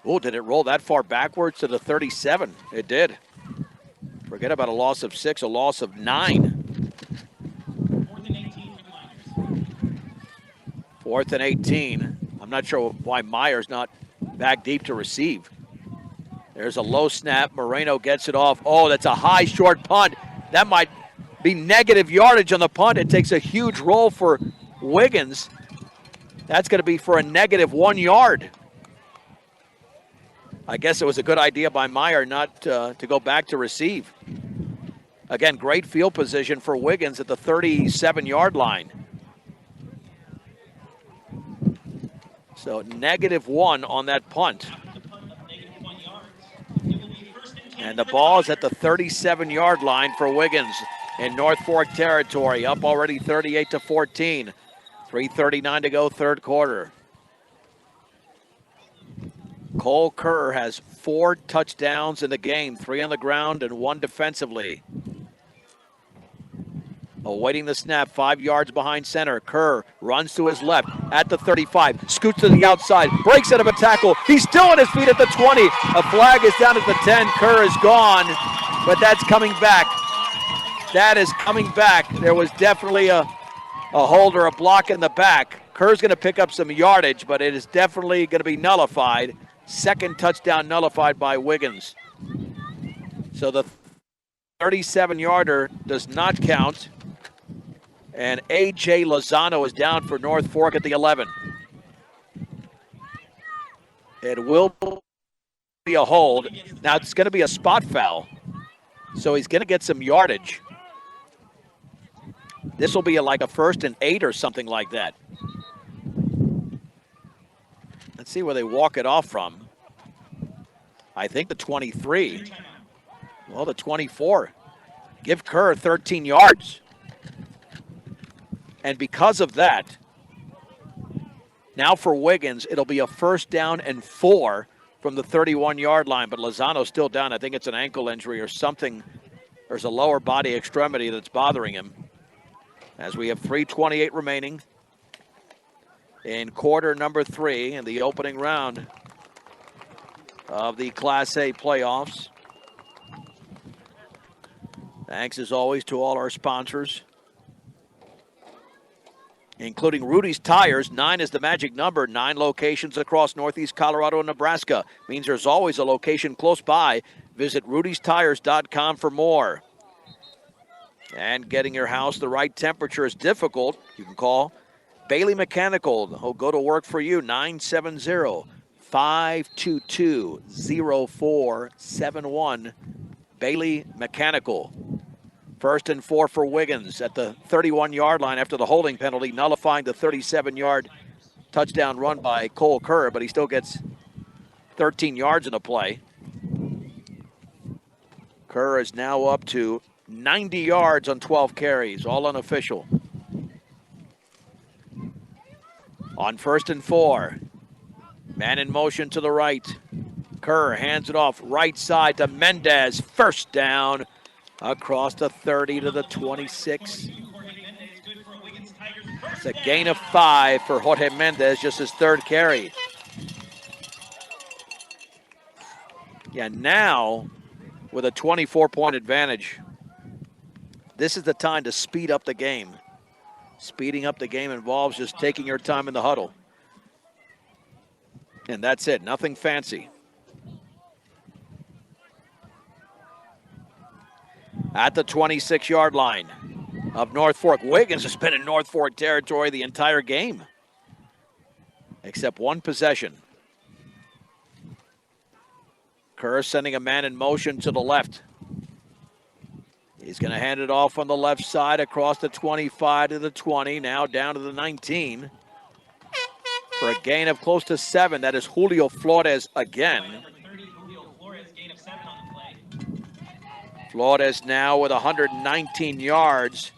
Oh, did it roll that far backwards to the 37? It did. Forget about a loss of 6, a loss of 9. 4th and 18. I'm not sure why Meyer's not back deep to receive. There's a low snap. Moreno gets it off. Oh, that's a high, short punt. That might be negative yardage on the punt. It takes a huge roll for Wiggins. That's going to be for a negative 1 yard. I guess it was a good idea by Meyer not to go back to receive. Again, great field position for Wiggins at the 37-yard line. So -1 on that punt. And the ball is at the 37-yard line for Wiggins in North Fork territory, up already 38-14. 3:39 to go, third quarter. Cole Kerr has 4 touchdowns in the game, 3 on the ground and 1 defensively. Awaiting the snap, 5 yards behind center. Kerr runs to his left at the 35, scoots to the outside, breaks out of a tackle. He's still on his feet at the 20. A flag is down at the 10. Kerr is gone, but that's coming back. That is coming back. There was definitely a hold or a block in the back. Kerr's going to pick up some yardage, but it is definitely going to be nullified. 2nd touchdown nullified by Wiggins. So the 37-yarder does not count. And A.J. Lozano is down for North Fork at the 11. It will be a hold. Now it's going to be a spot foul. So he's going to get some yardage. This will be like a 1st and 8 or something like that. Let's see where they walk it off from. I think the 23. Well, the 24. Give Kerr 13 yards. And because of that, now for Wiggins, it'll be a 1st down and 4 from the 31-yard line. But Lozano's still down. I think it's an ankle injury or something. There's a lower body extremity that's bothering him. As we have 3:28 remaining. in quarter number 3 in the opening round of the Class A playoffs. Thanks as always to all our sponsors, including Rudy's Tires. 9 is the magic number. 9 locations across Northeast Colorado and Nebraska. Means there's always a location close by. Visit rudystires.com for more. And getting your house the right temperature is difficult. You can call Bailey Mechanical. He'll go to work for you. 970-522-0471. Bailey Mechanical. 1st and 4 for Wiggins at the 31-yard line after the holding penalty, nullifying the 37-yard touchdown run by Cole Kerr, but he still gets 13 yards in the play. Kerr is now up to 90 yards on 12 carries, all unofficial. On 1st and 4, man in motion to the right. Kerr hands it off right side to Mendez. First down across the 30 to the 26. It's a gain of 5 for Jorge Mendez, just his 3rd carry. Yeah, now with a 24-point advantage, this is the time to speed up the game. Speeding up the game involves just taking your time in the huddle. And that's it, nothing fancy. At the 26-yard line of North Fork. Wiggins has been in North Fork territory the entire game, except one possession. Kerr sending a man in motion to the left. He's going to hand it off on the left side across the 25 to the 20, now down to the 19. For a gain of close to 7. That is Julio Flores again. Flores now with 119 yards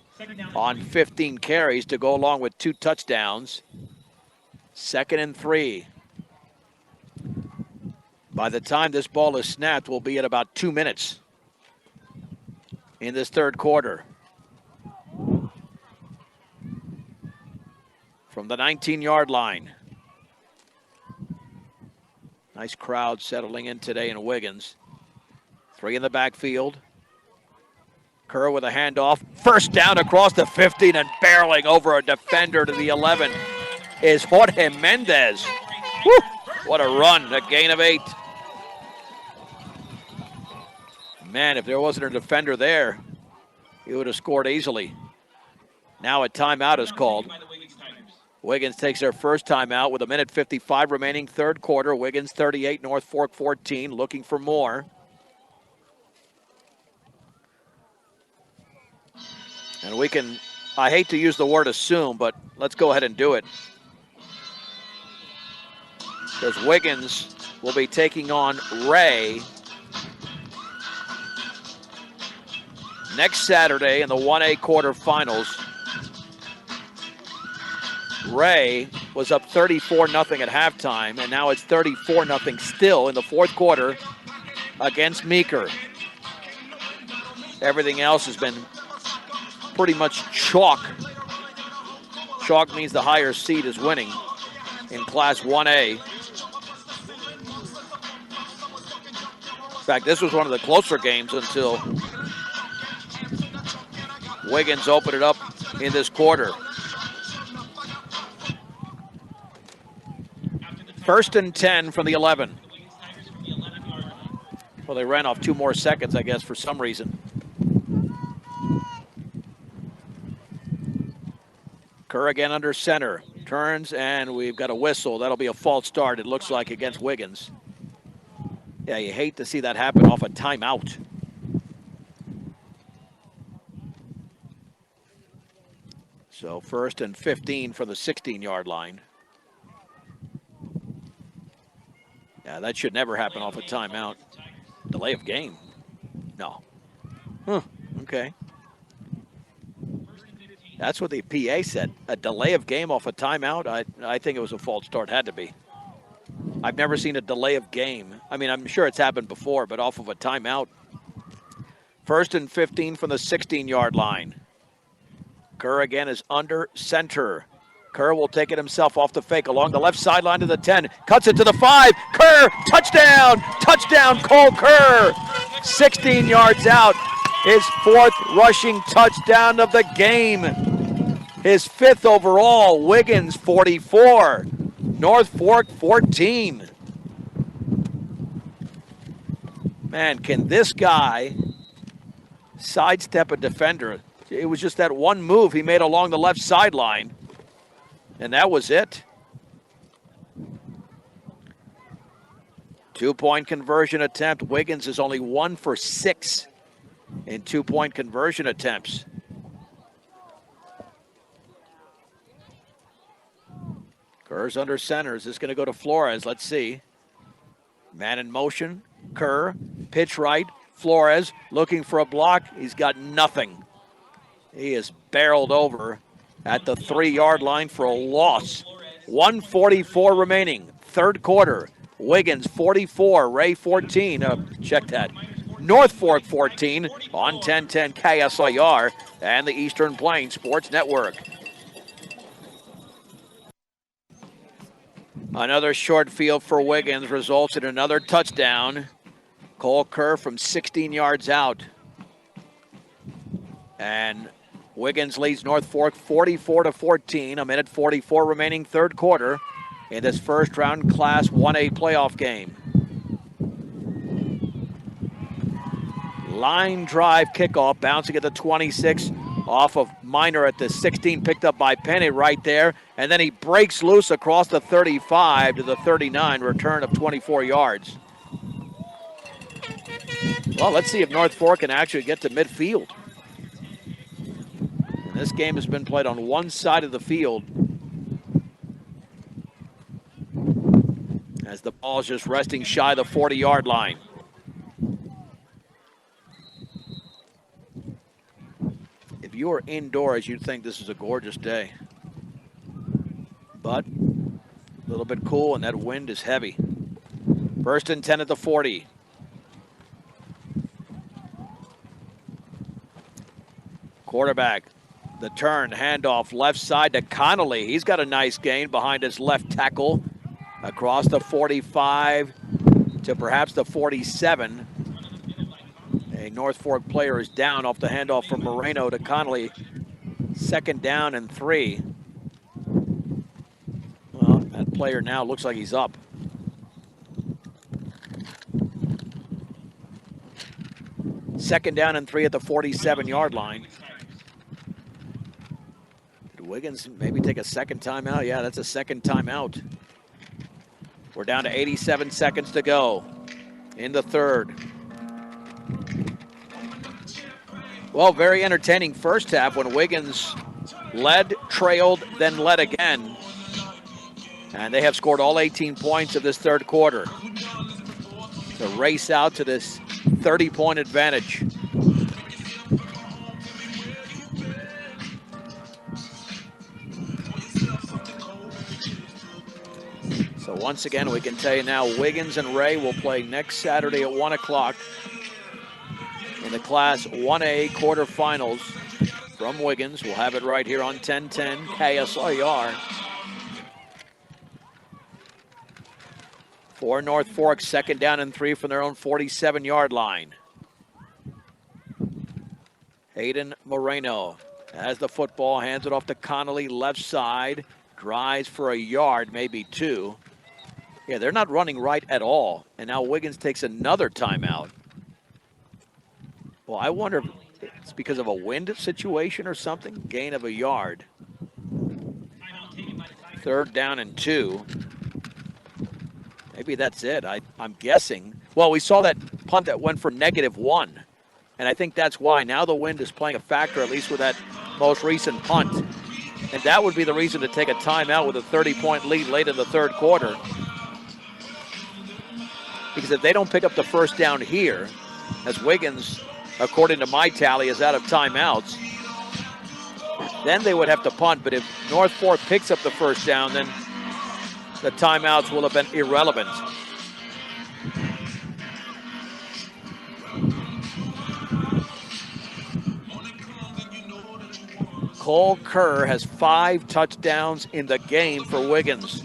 on 15 carries to go along with 2 touchdowns. 2nd and 3. By the time this ball is snapped, we'll be at about 2 minutes in this 3rd quarter. From the 19-yard line. Nice crowd settling in today in Wiggins. 3 in the backfield. Kerr with a handoff. First down across the 15 and barreling over a defender to the 11 is Jorge Mendez. Woo! What a run, a gain of 8. Man, if there wasn't a defender there, he would have scored easily. Now a timeout is called. Wiggins takes their first timeout with 1:55 remaining, 3rd quarter. Wiggins 38, North Fork 14, looking for more. And we can, I hate to use the word assume, but let's go ahead and do it. Because Wiggins will be taking on Ray next Saturday in the 1A quarterfinals. Ray was up 34-0 at halftime, and now it's 34-0 still in the 4th quarter against Meeker. Everything else has been pretty much chalk. Chalk means the higher seed is winning in Class 1A. In fact, this was one of the closer games until Wiggins opened it up in this quarter. 1st and 10 from the 11. Well, they ran off 2 more seconds, I guess, for some reason. Kerr again under center. Turns, and we've got a whistle. That'll be a false start, it looks like, against Wiggins. Yeah, you hate to see that happen off a timeout. So 1st and 15 from the 16-yard line. Yeah, that should never happen off a timeout. Delay of game? No. Huh, okay. That's what the PA said. A delay of game off a timeout? I think it was a false start. Had to be. I've never seen a delay of game. I mean, I'm sure it's happened before, but off of a timeout. 1st and 15 from the 16-yard line. Kerr again is under center. Kerr will take it himself off the fake along the left sideline to the 10. Cuts it to the 5. Kerr, touchdown! Touchdown, Cole Kerr! 16 yards out. His 4th rushing touchdown of the game. His 5th overall. Wiggins 44. North Fork 14. Man, can this guy sidestep a defender? It was just that one move he made along the left sideline. And that was it. 2-point conversion attempt. Wiggins is only 1 for 6 in 2-point conversion attempts. Kerr's under center. Is this going to go to Flores? Let's see. Man in motion. Kerr, pitch right. Flores looking for a block. He's got nothing. He is barreled over at the 3-yard line for a loss. 1:44 remaining. 3rd quarter. Wiggins 44, Ray 14. Check that. North Fork 14 on 1010 KSIR and the Eastern Plains Sports Network. Another short field for Wiggins results in another touchdown. Cole Kerr from 16 yards out. And Wiggins leads North Fork 44-14. 1:44 remaining 3rd quarter in this first round Class 1A playoff game. Line drive kickoff, bouncing at the 26 off of Minor at the 16, picked up by Penny right there. And then he breaks loose across the 35 to the 39, return of 24 yards. Well, let's see if North Fork can actually get to midfield. And this game has been played on one side of the field, as the ball is just resting shy of the 40-yard line. If you were indoors, you'd think this is a gorgeous day. But a little bit cool, and that wind is heavy. 1st and 10 at the 40. Quarterback, the turn, handoff, left side to Connolly. He's got a nice gain behind his left tackle. Across the 45 to perhaps the 47. A North Fork player is down off the handoff from Moreno to Connolly. 2nd down and 3. Well, that player now looks like he's up. Second down and 3 at the 47-yard line. Did Wiggins maybe take a second timeout? Yeah, that's a second timeout. We're down to 87 seconds to go in the 3rd. Well, very entertaining first half when Wiggins led, trailed, then led again. And they have scored all 18 points of this 3rd quarter to race out to this 30-point advantage. So once again, we can tell you now, Wiggins and Ray will play next Saturday at 1 o'clock in the Class 1A quarterfinals from Wiggins. We'll have it right here on 1010 KSIR. For North Fork, 2nd down and 3 from their own 47-yard line. Hayden Moreno has the football, hands it off to Connolly, left side, drives for a yard, maybe 2. Yeah, they're not running right at all. And now Wiggins takes another timeout. Well, I wonder if it's because of a wind situation or something. Gain of a yard. 3rd down and 2. Maybe that's it. I'm guessing. Well, we saw that punt that went for -1. And I think that's why. Now the wind is playing a factor, at least with that most recent punt. And that would be the reason to take a timeout with a 30-point lead late in the 3rd quarter. Because if they don't pick up the first down here, as Wiggins, according to my tally, is out of timeouts, then they would have to punt. But if North Fork picks up the first down, then the timeouts will have been irrelevant. Cole Kerr has 5 touchdowns in the game for Wiggins.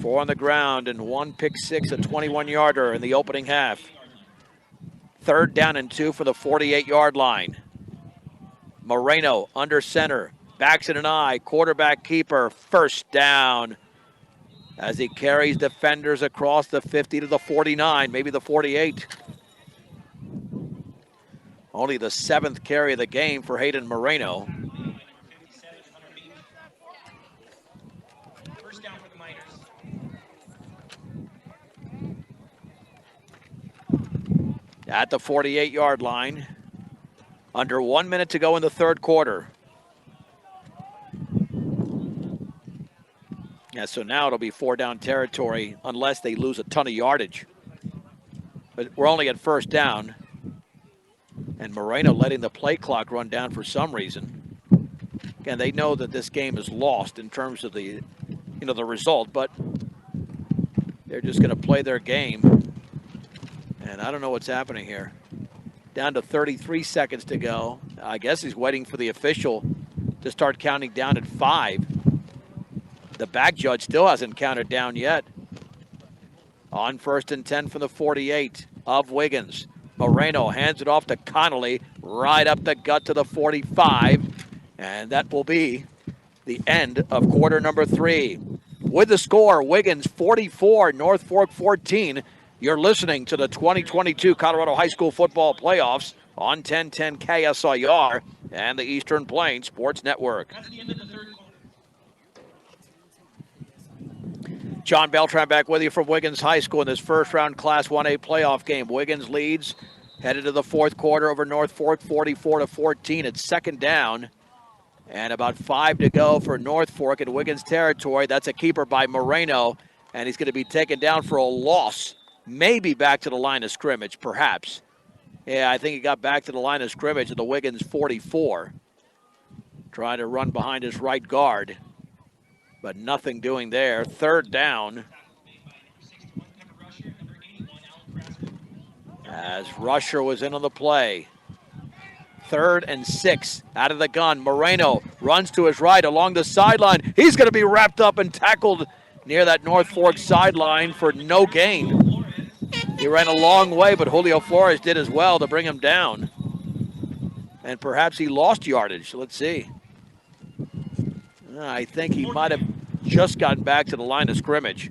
4 on the ground and 1 pick six, a 21-yarder in the opening half. 3rd down and 2 for the 48-yard line. Moreno under center, backs in an eye, quarterback keeper, 1st down as he carries defenders across the 50 to the 49, maybe the 48. Only the 7th carry of the game for Hayden Moreno. First down for the Miners. At the 48-yard line. Under 1 minute to go in the 3rd quarter. Yeah, so now it'll be 4 down territory unless they lose a ton of yardage. But we're only at 1st down. And Moreno letting the play clock run down for some reason. Again, they know that this game is lost in terms of the result, but they're just going to play their game. And I don't know what's happening here. Down to 33 seconds to go. I guess he's waiting for the official to start counting down at 5. The back judge still hasn't counted down yet. On 1st and 10 from the 48 of Wiggins. Moreno hands it off to Connolly, right up the gut to the 45. And that will be the end of quarter number 3. With the score, Wiggins 44, North Fork 14. You're listening to the 2022 Colorado High School Football Playoffs on 1010 KSIR and the Eastern Plains Sports Network. That's the end of the 3rd quarter. John Beltran back with you from Wiggins High School in this first-round Class 1A playoff game. Wiggins leads, headed to the 4th quarter over North Fork, 44-14. It's 2nd down, and about 5 to go for North Fork in Wiggins territory. That's a keeper by Moreno, and he's going to be taken down for a loss. Maybe back to the line of scrimmage, perhaps. Yeah, I think he got back to the line of scrimmage at the Wiggins 44. Trying to run behind his right guard, but nothing doing there. 3rd down. As Rusher was in on the play. 3rd and 6 out of the gun. Moreno runs to his right along the sideline. He's going to be wrapped up and tackled near that North Fork sideline for no gain. He ran a long way, but Julio Flores did as well to bring him down. And perhaps he lost yardage. Let's see. I think he might have just gotten back to the line of scrimmage.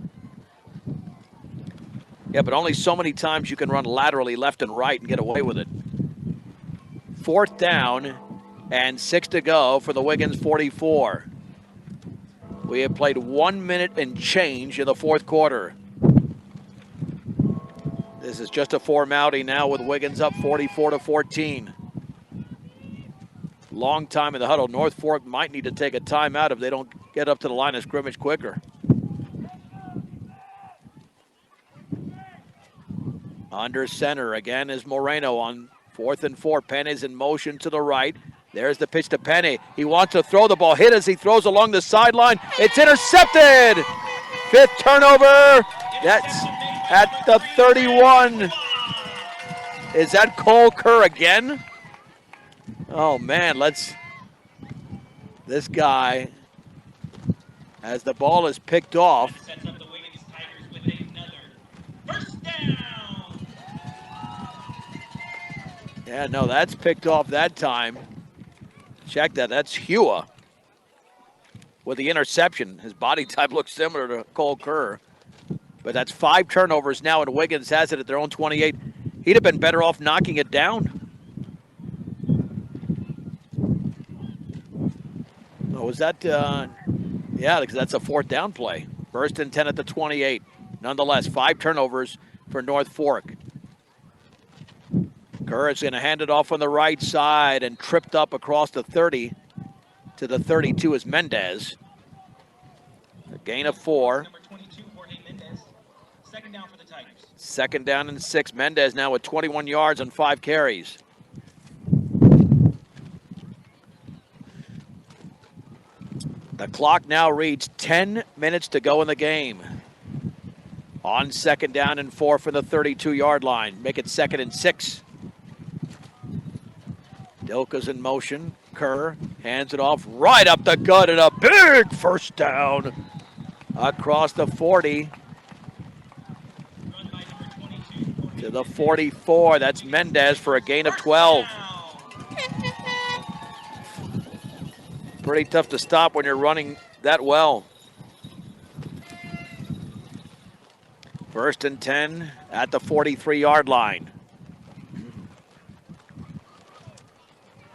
Yeah, but only so many times you can run laterally left and right and get away with it. 4th down and 6 to go for the Wiggins 44. We have played 1 minute and change in the 4th quarter. This is just a formality now with Wiggins up 44-14. Long time in the huddle. North Fork might need to take a timeout if they don't get up to the line of scrimmage quicker. Under center again is Moreno on 4th and 4. Penn is in motion to the right. There's the pitch to Penny. He wants to throw the ball. Hit as he throws along the sideline. It's intercepted. 5th turnover. That's at the 31. Is that Cole Kerr again? Oh, man, this guy, as the ball is picked off. Sets up the Wiggins Tigers with another 1st down. Yeah, no, that's picked off that time. Check that. That's Hua with the interception. His body type looks similar to Cole Kerr. But that's 5 turnovers now, and Wiggins has it at their own 28. He'd have been better off knocking it down. Oh, was that? Yeah, because that's a 4th down play. 1st and 10 at the 28. Nonetheless, 5 turnovers for North Fork. Kerr is going to hand it off on the right side and tripped up across the 30 to the 32 is Mendez. A gain of 4. Number 22, Jorge Mendez. 2nd down for the Tigers. 2nd down and 6. Mendez now with 21 yards on 5 carries. The clock now reads 10 minutes to go in the game. On 2nd down and 4 for the 32-yard line. Make it 2nd and 6. Dilka's in motion. Kerr hands it off right up the gut and a big first down across the 40 to the 44. That's Mendez for a gain of 12. Pretty tough to stop when you're running that well. 1st and 10 at the 43-yard line.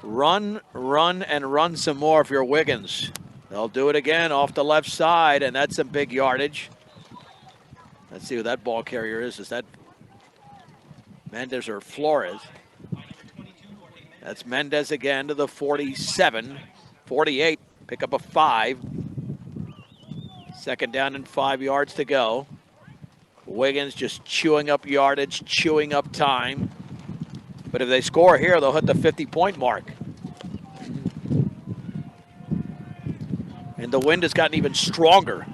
Run, and run some more if you're Wiggins. They'll do it again off the left side, and that's some big yardage. Let's see who that ball carrier is. Is that Mendez or Flores? That's Mendez again to the 47. 48, pick up a 5. 2nd down and 5 yards to go. Wiggins just chewing up yardage, chewing up time. But if they score here, they'll hit the 50-point mark. And the wind has gotten even stronger,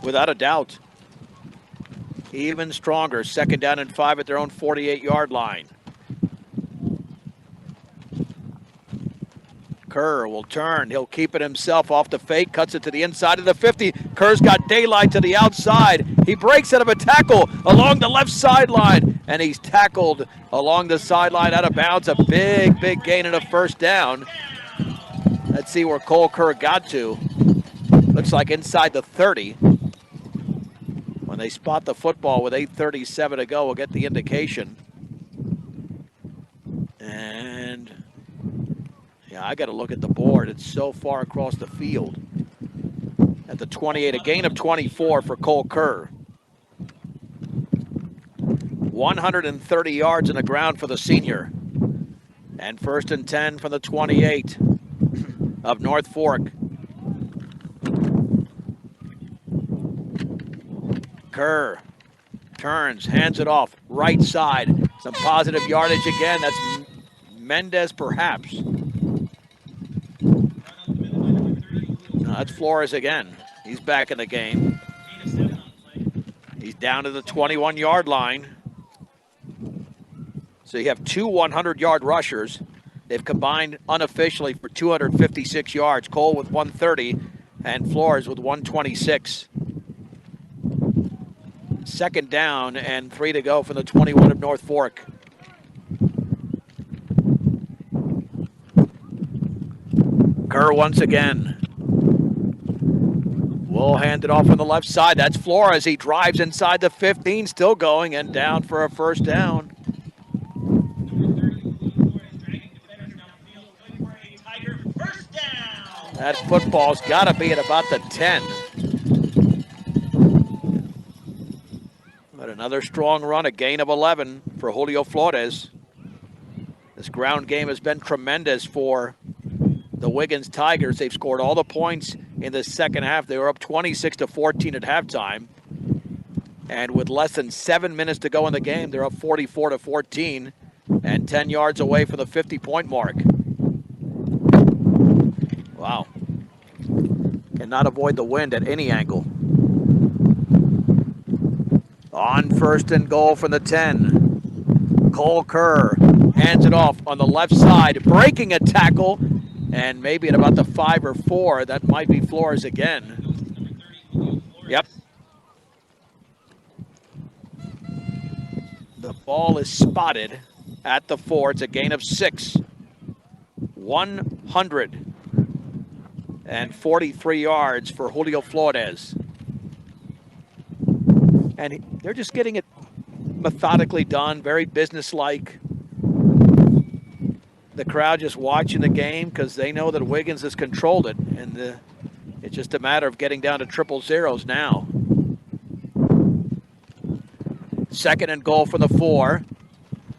without a doubt. Even stronger. 2nd down and 5 at their own 48-yard line. Kerr will turn. He'll keep it himself off the fake. Cuts it to the inside of the 50. Kerr's got daylight to the outside. He breaks out of a tackle along the left sideline. And he's tackled along the sideline out of bounds. A big, big gain and a 1st down. Let's see where Cole Kerr got to. Looks like inside the 30. When they spot the football with 8:37 to go, we'll get the indication. And yeah, I got to look at the board. It's so far across the field. At the 28, a gain of 24 for Cole Kerr. 130 yards in the ground for the senior. And 1st and 10 from the 28 of North Fork. Kerr turns, hands it off, right side. Some positive yardage again. That's Mendez, perhaps. No, that's Flores again. He's back in the game. He's down to the 21-yard line. So you have 2 100-yard rushers. They've combined unofficially for 256 yards. Cole with 130 and Flores with 126. 2nd down and 3 to go from the 21 of North Fork. Kerr once again. Will hand it off on the left side. That's Flores. He drives inside the 15, still going and down for a 1st down. That football's got to be at about the 10. But another strong run, a gain of 11 for Julio Flores. This ground game has been tremendous for the Wiggins Tigers. They've scored all the points in the 2nd half. They were up 26-14 at halftime. And with less than 7 minutes to go in the game, they're up 44-14 and 10 yards away from the 50-point mark. Wow. Cannot avoid the wind at any angle. On 1st and goal from the 10. Cole Kerr hands it off on the left side, breaking a tackle, and maybe at about the 5 or 4, that might be Flores again. Yep. The ball is spotted at the 4. It's a gain of 6. 143 yards for Julio Flores. And they're just getting it methodically done, very businesslike. The crowd just watching the game because they know that Wiggins has controlled it. And it's just a matter of getting down to 000s now. 2nd and goal from the 4.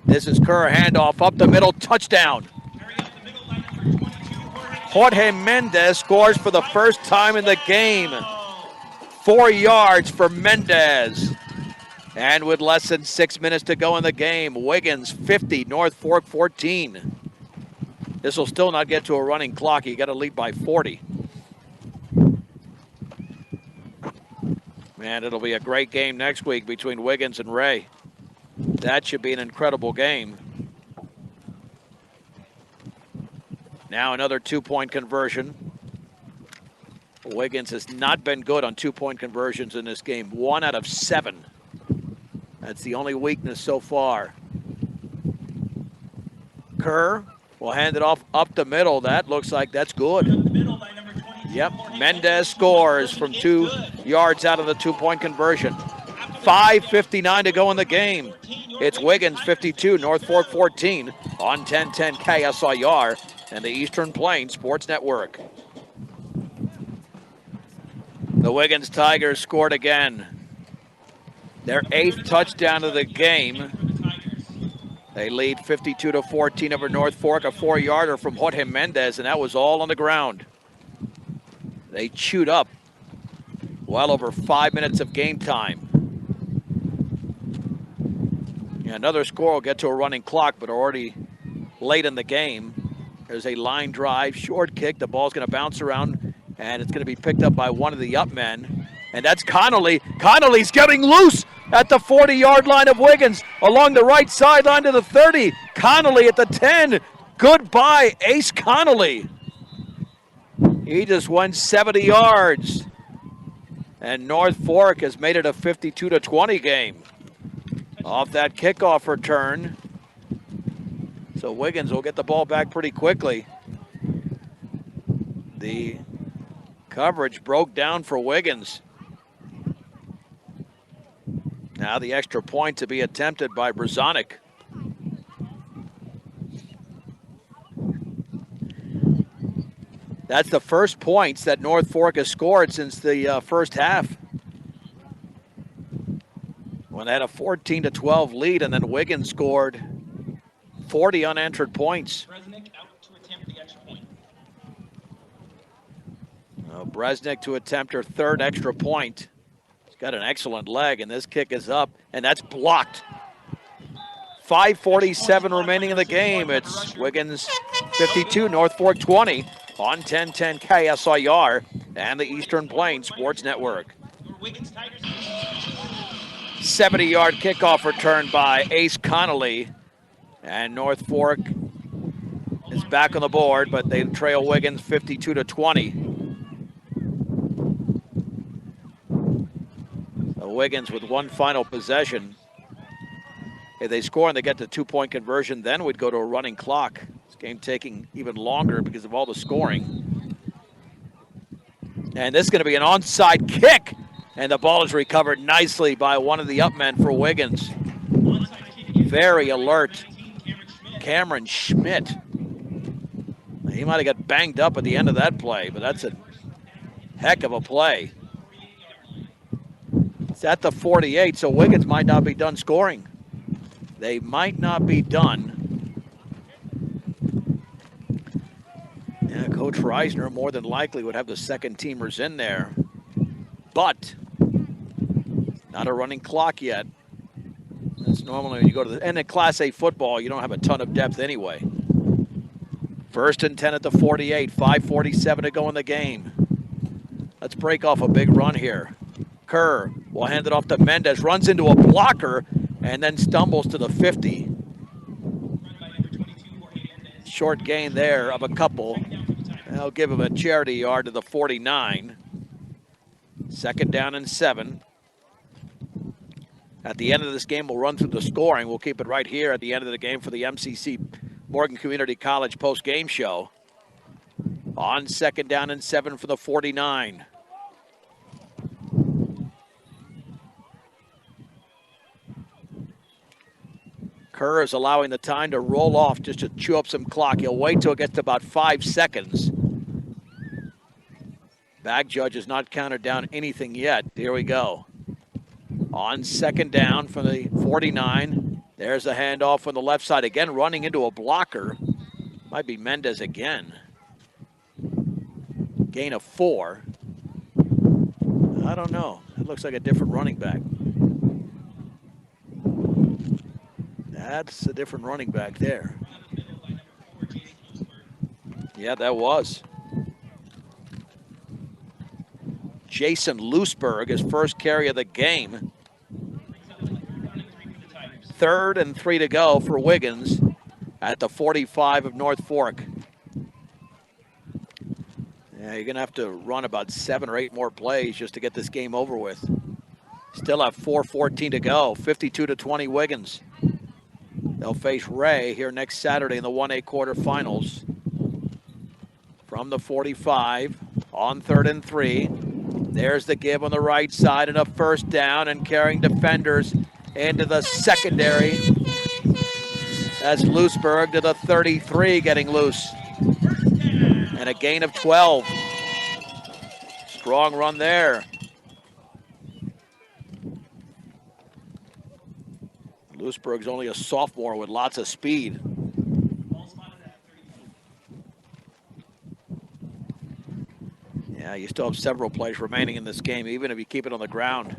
This is Kerr, handoff up the middle, touchdown. Jorge Mendez scores for the 1st time in the game. 4 yards for Mendez. And with less than 6 minutes to go in the game, Wiggins 50, North Fork 14. This will still not get to a running clock. You got to lead by 40. Man, it'll be a great game next week between Wiggins and Ray. That should be an incredible game. Now another two-point conversion. Wiggins has not been good on two-point conversions in this game. 1 out of 7. That's the only weakness so far. Kerr will hand it off up the middle. That looks like that's good. Yep, Mendez scores from 2 yards out of the two-point conversion. 5:59 to go in the game. It's Wiggins 52, North Fork 14 on 1010 KSIR and the Eastern Plains Sports Network. The Wiggins Tigers scored again. Their 8th touchdown of the game. They lead 52-14 over North Fork, a 4-yarder from Jorge Mendez, and that was all on the ground. They chewed up well over 5 minutes of game time. Yeah, another score will get to a running clock, but already late in the game. There's a line drive, short kick. The ball's going to bounce around, and it's going to be picked up by one of the up men. And that's Connolly. Connolly's getting loose at the 40-yard line of Wiggins. Along the right sideline to the 30. Connolly at the 10. Goodbye, Ace Connolly. He just went 70 yards. And North Fork has made it a 52-20 game. Off that kickoff return. So Wiggins will get the ball back pretty quickly. The coverage broke down for Wiggins. Now the extra point to be attempted by Brzonik. That's the first points that North Fork has scored since the first half. When they had a 14-12 lead, and then Wiggins scored 40 unanswered points. Bresnik out to attempt the extra point. Bresnik to attempt her 3rd extra point. She's got an excellent leg, and this kick is up, and that's blocked. 5:47 remaining in the game. It's Wiggins 52, North Fork 20 on 1010 KSIR and the Eastern Plains Sports Network. 70-yard kickoff return by Ace Connolly. And North Fork is back on the board, but they trail Wiggins 52-20. So Wiggins with one final possession. If they score and they get the two-point conversion, then we'd go to a running clock. This game taking even longer because of all the scoring. And this is going to be an onside kick. And the ball is recovered nicely by one of the up men for Wiggins. Very alert. Cameron Schmidt. He might have got banged up at the end of that play, but that's a heck of a play. It's at the 48, so Wiggins might not be done scoring. They might not be done. Yeah, Coach Reisner more than likely would have the second teamers in there, but not a running clock yet. That's normally when you go to the end of Class A football, you don't have a ton of depth anyway. 1st and 10 at the 48, 5:47 to go in the game. Let's break off a big run here. Kerr will hand it off to Mendez, runs into a blocker, and then stumbles to the 50. Short gain there of a couple. I'll give him a charity yard to the 49. 2nd down and 7. At the end of this game, we'll run through the scoring. We'll keep it right here at the end of the game for the MCC Morgan Community College post-game show. On 2nd down and 7 for the 49. Kerr is allowing the time to roll off just to chew up some clock. He'll wait till it gets to about 5 seconds. Bag judge has not counted down anything yet. Here we go. On 2nd down from the 49. There's a handoff on the left side. Again, running into a blocker. Might be Mendez again. Gain of 4. I don't know. It looks like a different running back. That's a different running back there. Yeah, that was. Jason Loosberg, his first carry of the game. 3rd and 3 to go for Wiggins at the 45 of North Fork. Yeah, you're going to have to run about 7 or 8 more plays just to get this game over with. Still have 4:14 to go. 52-20 Wiggins. They'll face Ray here next Saturday in the 1A quarterfinals. From the 45 on 3rd and 3. There's the give on the right side and a first down, and carrying defenders into the secondary. That's Looseberg to the 33, getting loose. And a gain of 12. Strong run there. Looseberg's only a sophomore with lots of speed. Yeah, you still have several plays remaining in this game, even if you keep it on the ground.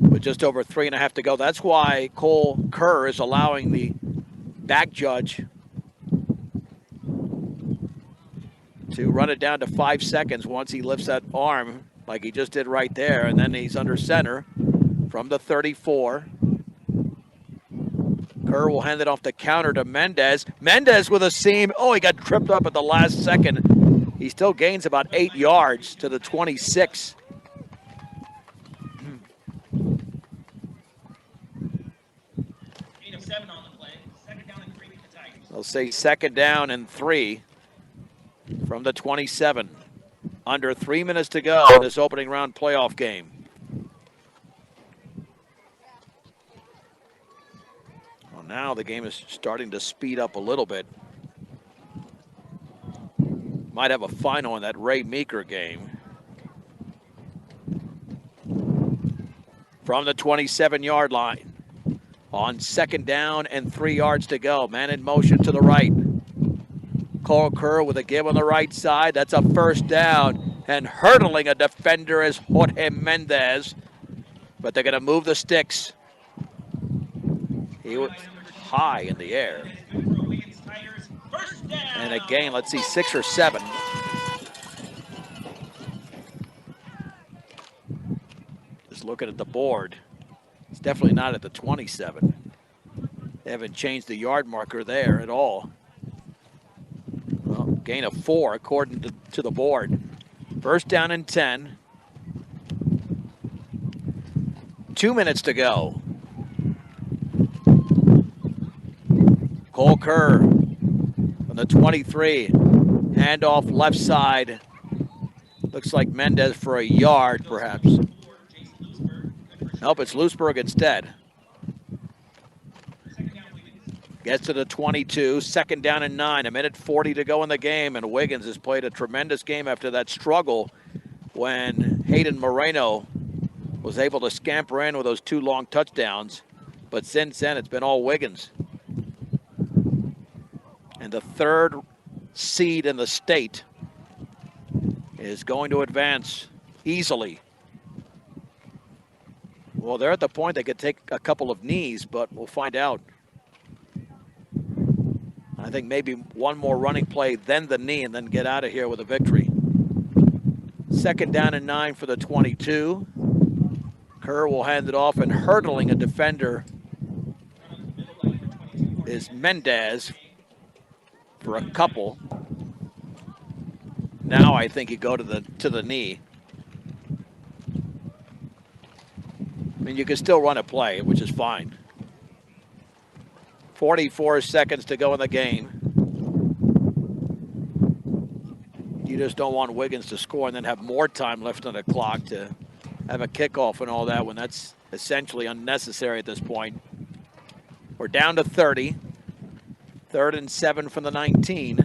With just over 3.5 to go. That's why Cole Kerr is allowing the back judge to run it down to 5 seconds once he lifts that arm like he just did right there, and then he's under center from the 34. Kerr will hand it off the counter to Mendez. Mendez with a seam. Oh, he got tripped up at the last second. He still gains about 8 yards to the 26. Gain of 7 on the play. 2nd down and 3 for the Tigers. They'll say 2nd down and 3 from the 27. Under 3 minutes to go in this opening round playoff game. Well, now the game is starting to speed up a little bit. Might have a final in that Ray Meeker game. From the 27-yard line. On 2nd down and 3 yards to go. Man in motion to the right. Cole Kerr with a give on the right side. That's a first down. And hurdling a defender is Jorge Mendez. But they're going to move the sticks. He was high in the air. And again, let's see, 6 or 7. Just looking at the board. It's definitely not at the 27. They haven't changed the yard marker there at all. Well, gain of 4 according to the board. First down and 10. 2 minutes to go. Cole Kerr on the 23. Handoff left side. Looks like Mendez for a yard, perhaps. Nope, it's Looseberg instead. Gets to the 22, 2nd down and 9, 1:40 to go in the game, and Wiggins has played a tremendous game after that struggle when Hayden Moreno was able to scamper in with those 2 long touchdowns. But since then, it's been all Wiggins. And the 3rd seed in the state is going to advance easily. Well, they're at the point they could take a couple of knees, but we'll find out. I think maybe one more running play, then the knee, and then get out of here with a victory. 2nd down and 9 for the 22. Kerr will hand it off, and hurdling a defender is Mendez for a couple. Now I think you go to the knee. I mean, you can still run a play, which is fine. 44 seconds to go in the game. You just don't want Wiggins to score and then have more time left on the clock to have a kickoff and all that when that's essentially unnecessary at this point. We're down to 30. 3rd and 7 from the 19.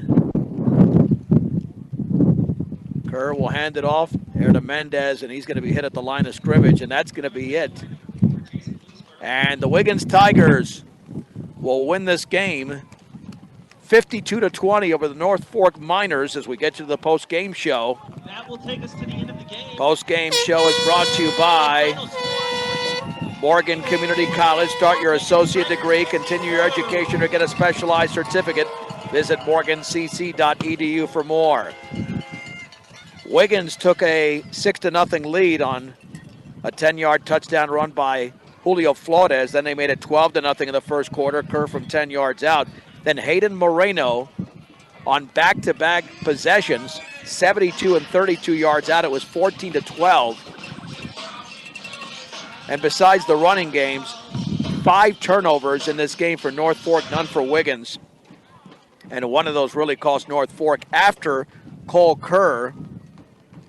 Kerr will hand it off here to Mendez, and he's going to be hit at the line of scrimmage, and that's going to be it. And the Wiggins Tigers will win this game 52-20 over the North Fork Miners as we get to the post-game show. That will take us to the end of the game. Post-game show is brought to you by Morgan Community College. Start your associate degree, continue your education, or get a specialized certificate. Visit morgancc.edu for more. Wiggins took a 6-0 lead on a 10-yard touchdown run by Julio Flores. Then they made it 12-0 in the first quarter. Kerr from 10 yards out. Then Hayden Moreno on back-to-back possessions, 72 and 32 yards out. It was 14-12. And besides the running games, 5 turnovers in this game for North Fork, none for Wiggins. And one of those really cost North Fork after Cole Kerr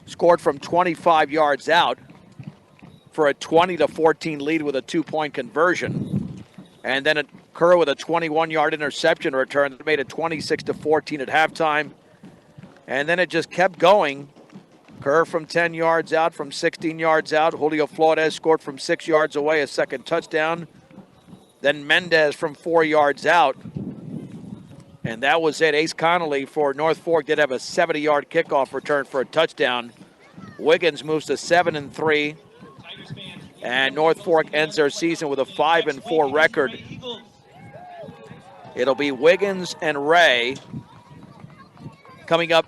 scored from 25 yards out for a 20-14 lead with a 2-point conversion. And then Kerr with a 21-yard interception return that made it 26-14 at halftime. And then it just kept going. Kerr from 10 yards out, from 16 yards out. Julio Flores scored from 6 yards away, a second touchdown. Then Mendez from 4 yards out. And that was it. Ace Connolly for North Fork did have a 70-yard kickoff return for a touchdown. Wiggins moves to 7-3. And North Fork ends their season with a 5-4 record. It'll be Wiggins and Ray coming up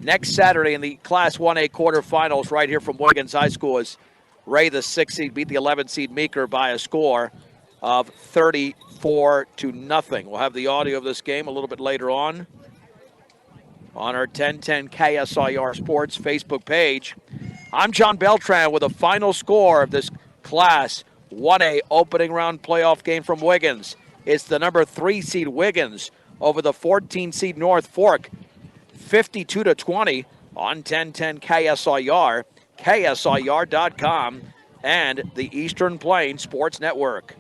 next Saturday in the Class 1A quarterfinals right here from Wiggins High School as Ray, the 6th seed, beat the 11th seed Meeker by a score of 34-0. We'll have the audio of this game a little bit later on our 1010 KSIR Sports Facebook page. I'm John Beltran with a final score of this Class 1A opening round playoff game from Wiggins. It's the number 3 seed Wiggins over the 14 seed North Fork, 52-20 on 1010 KSIR, KSIR.com, and the Eastern Plains Sports Network.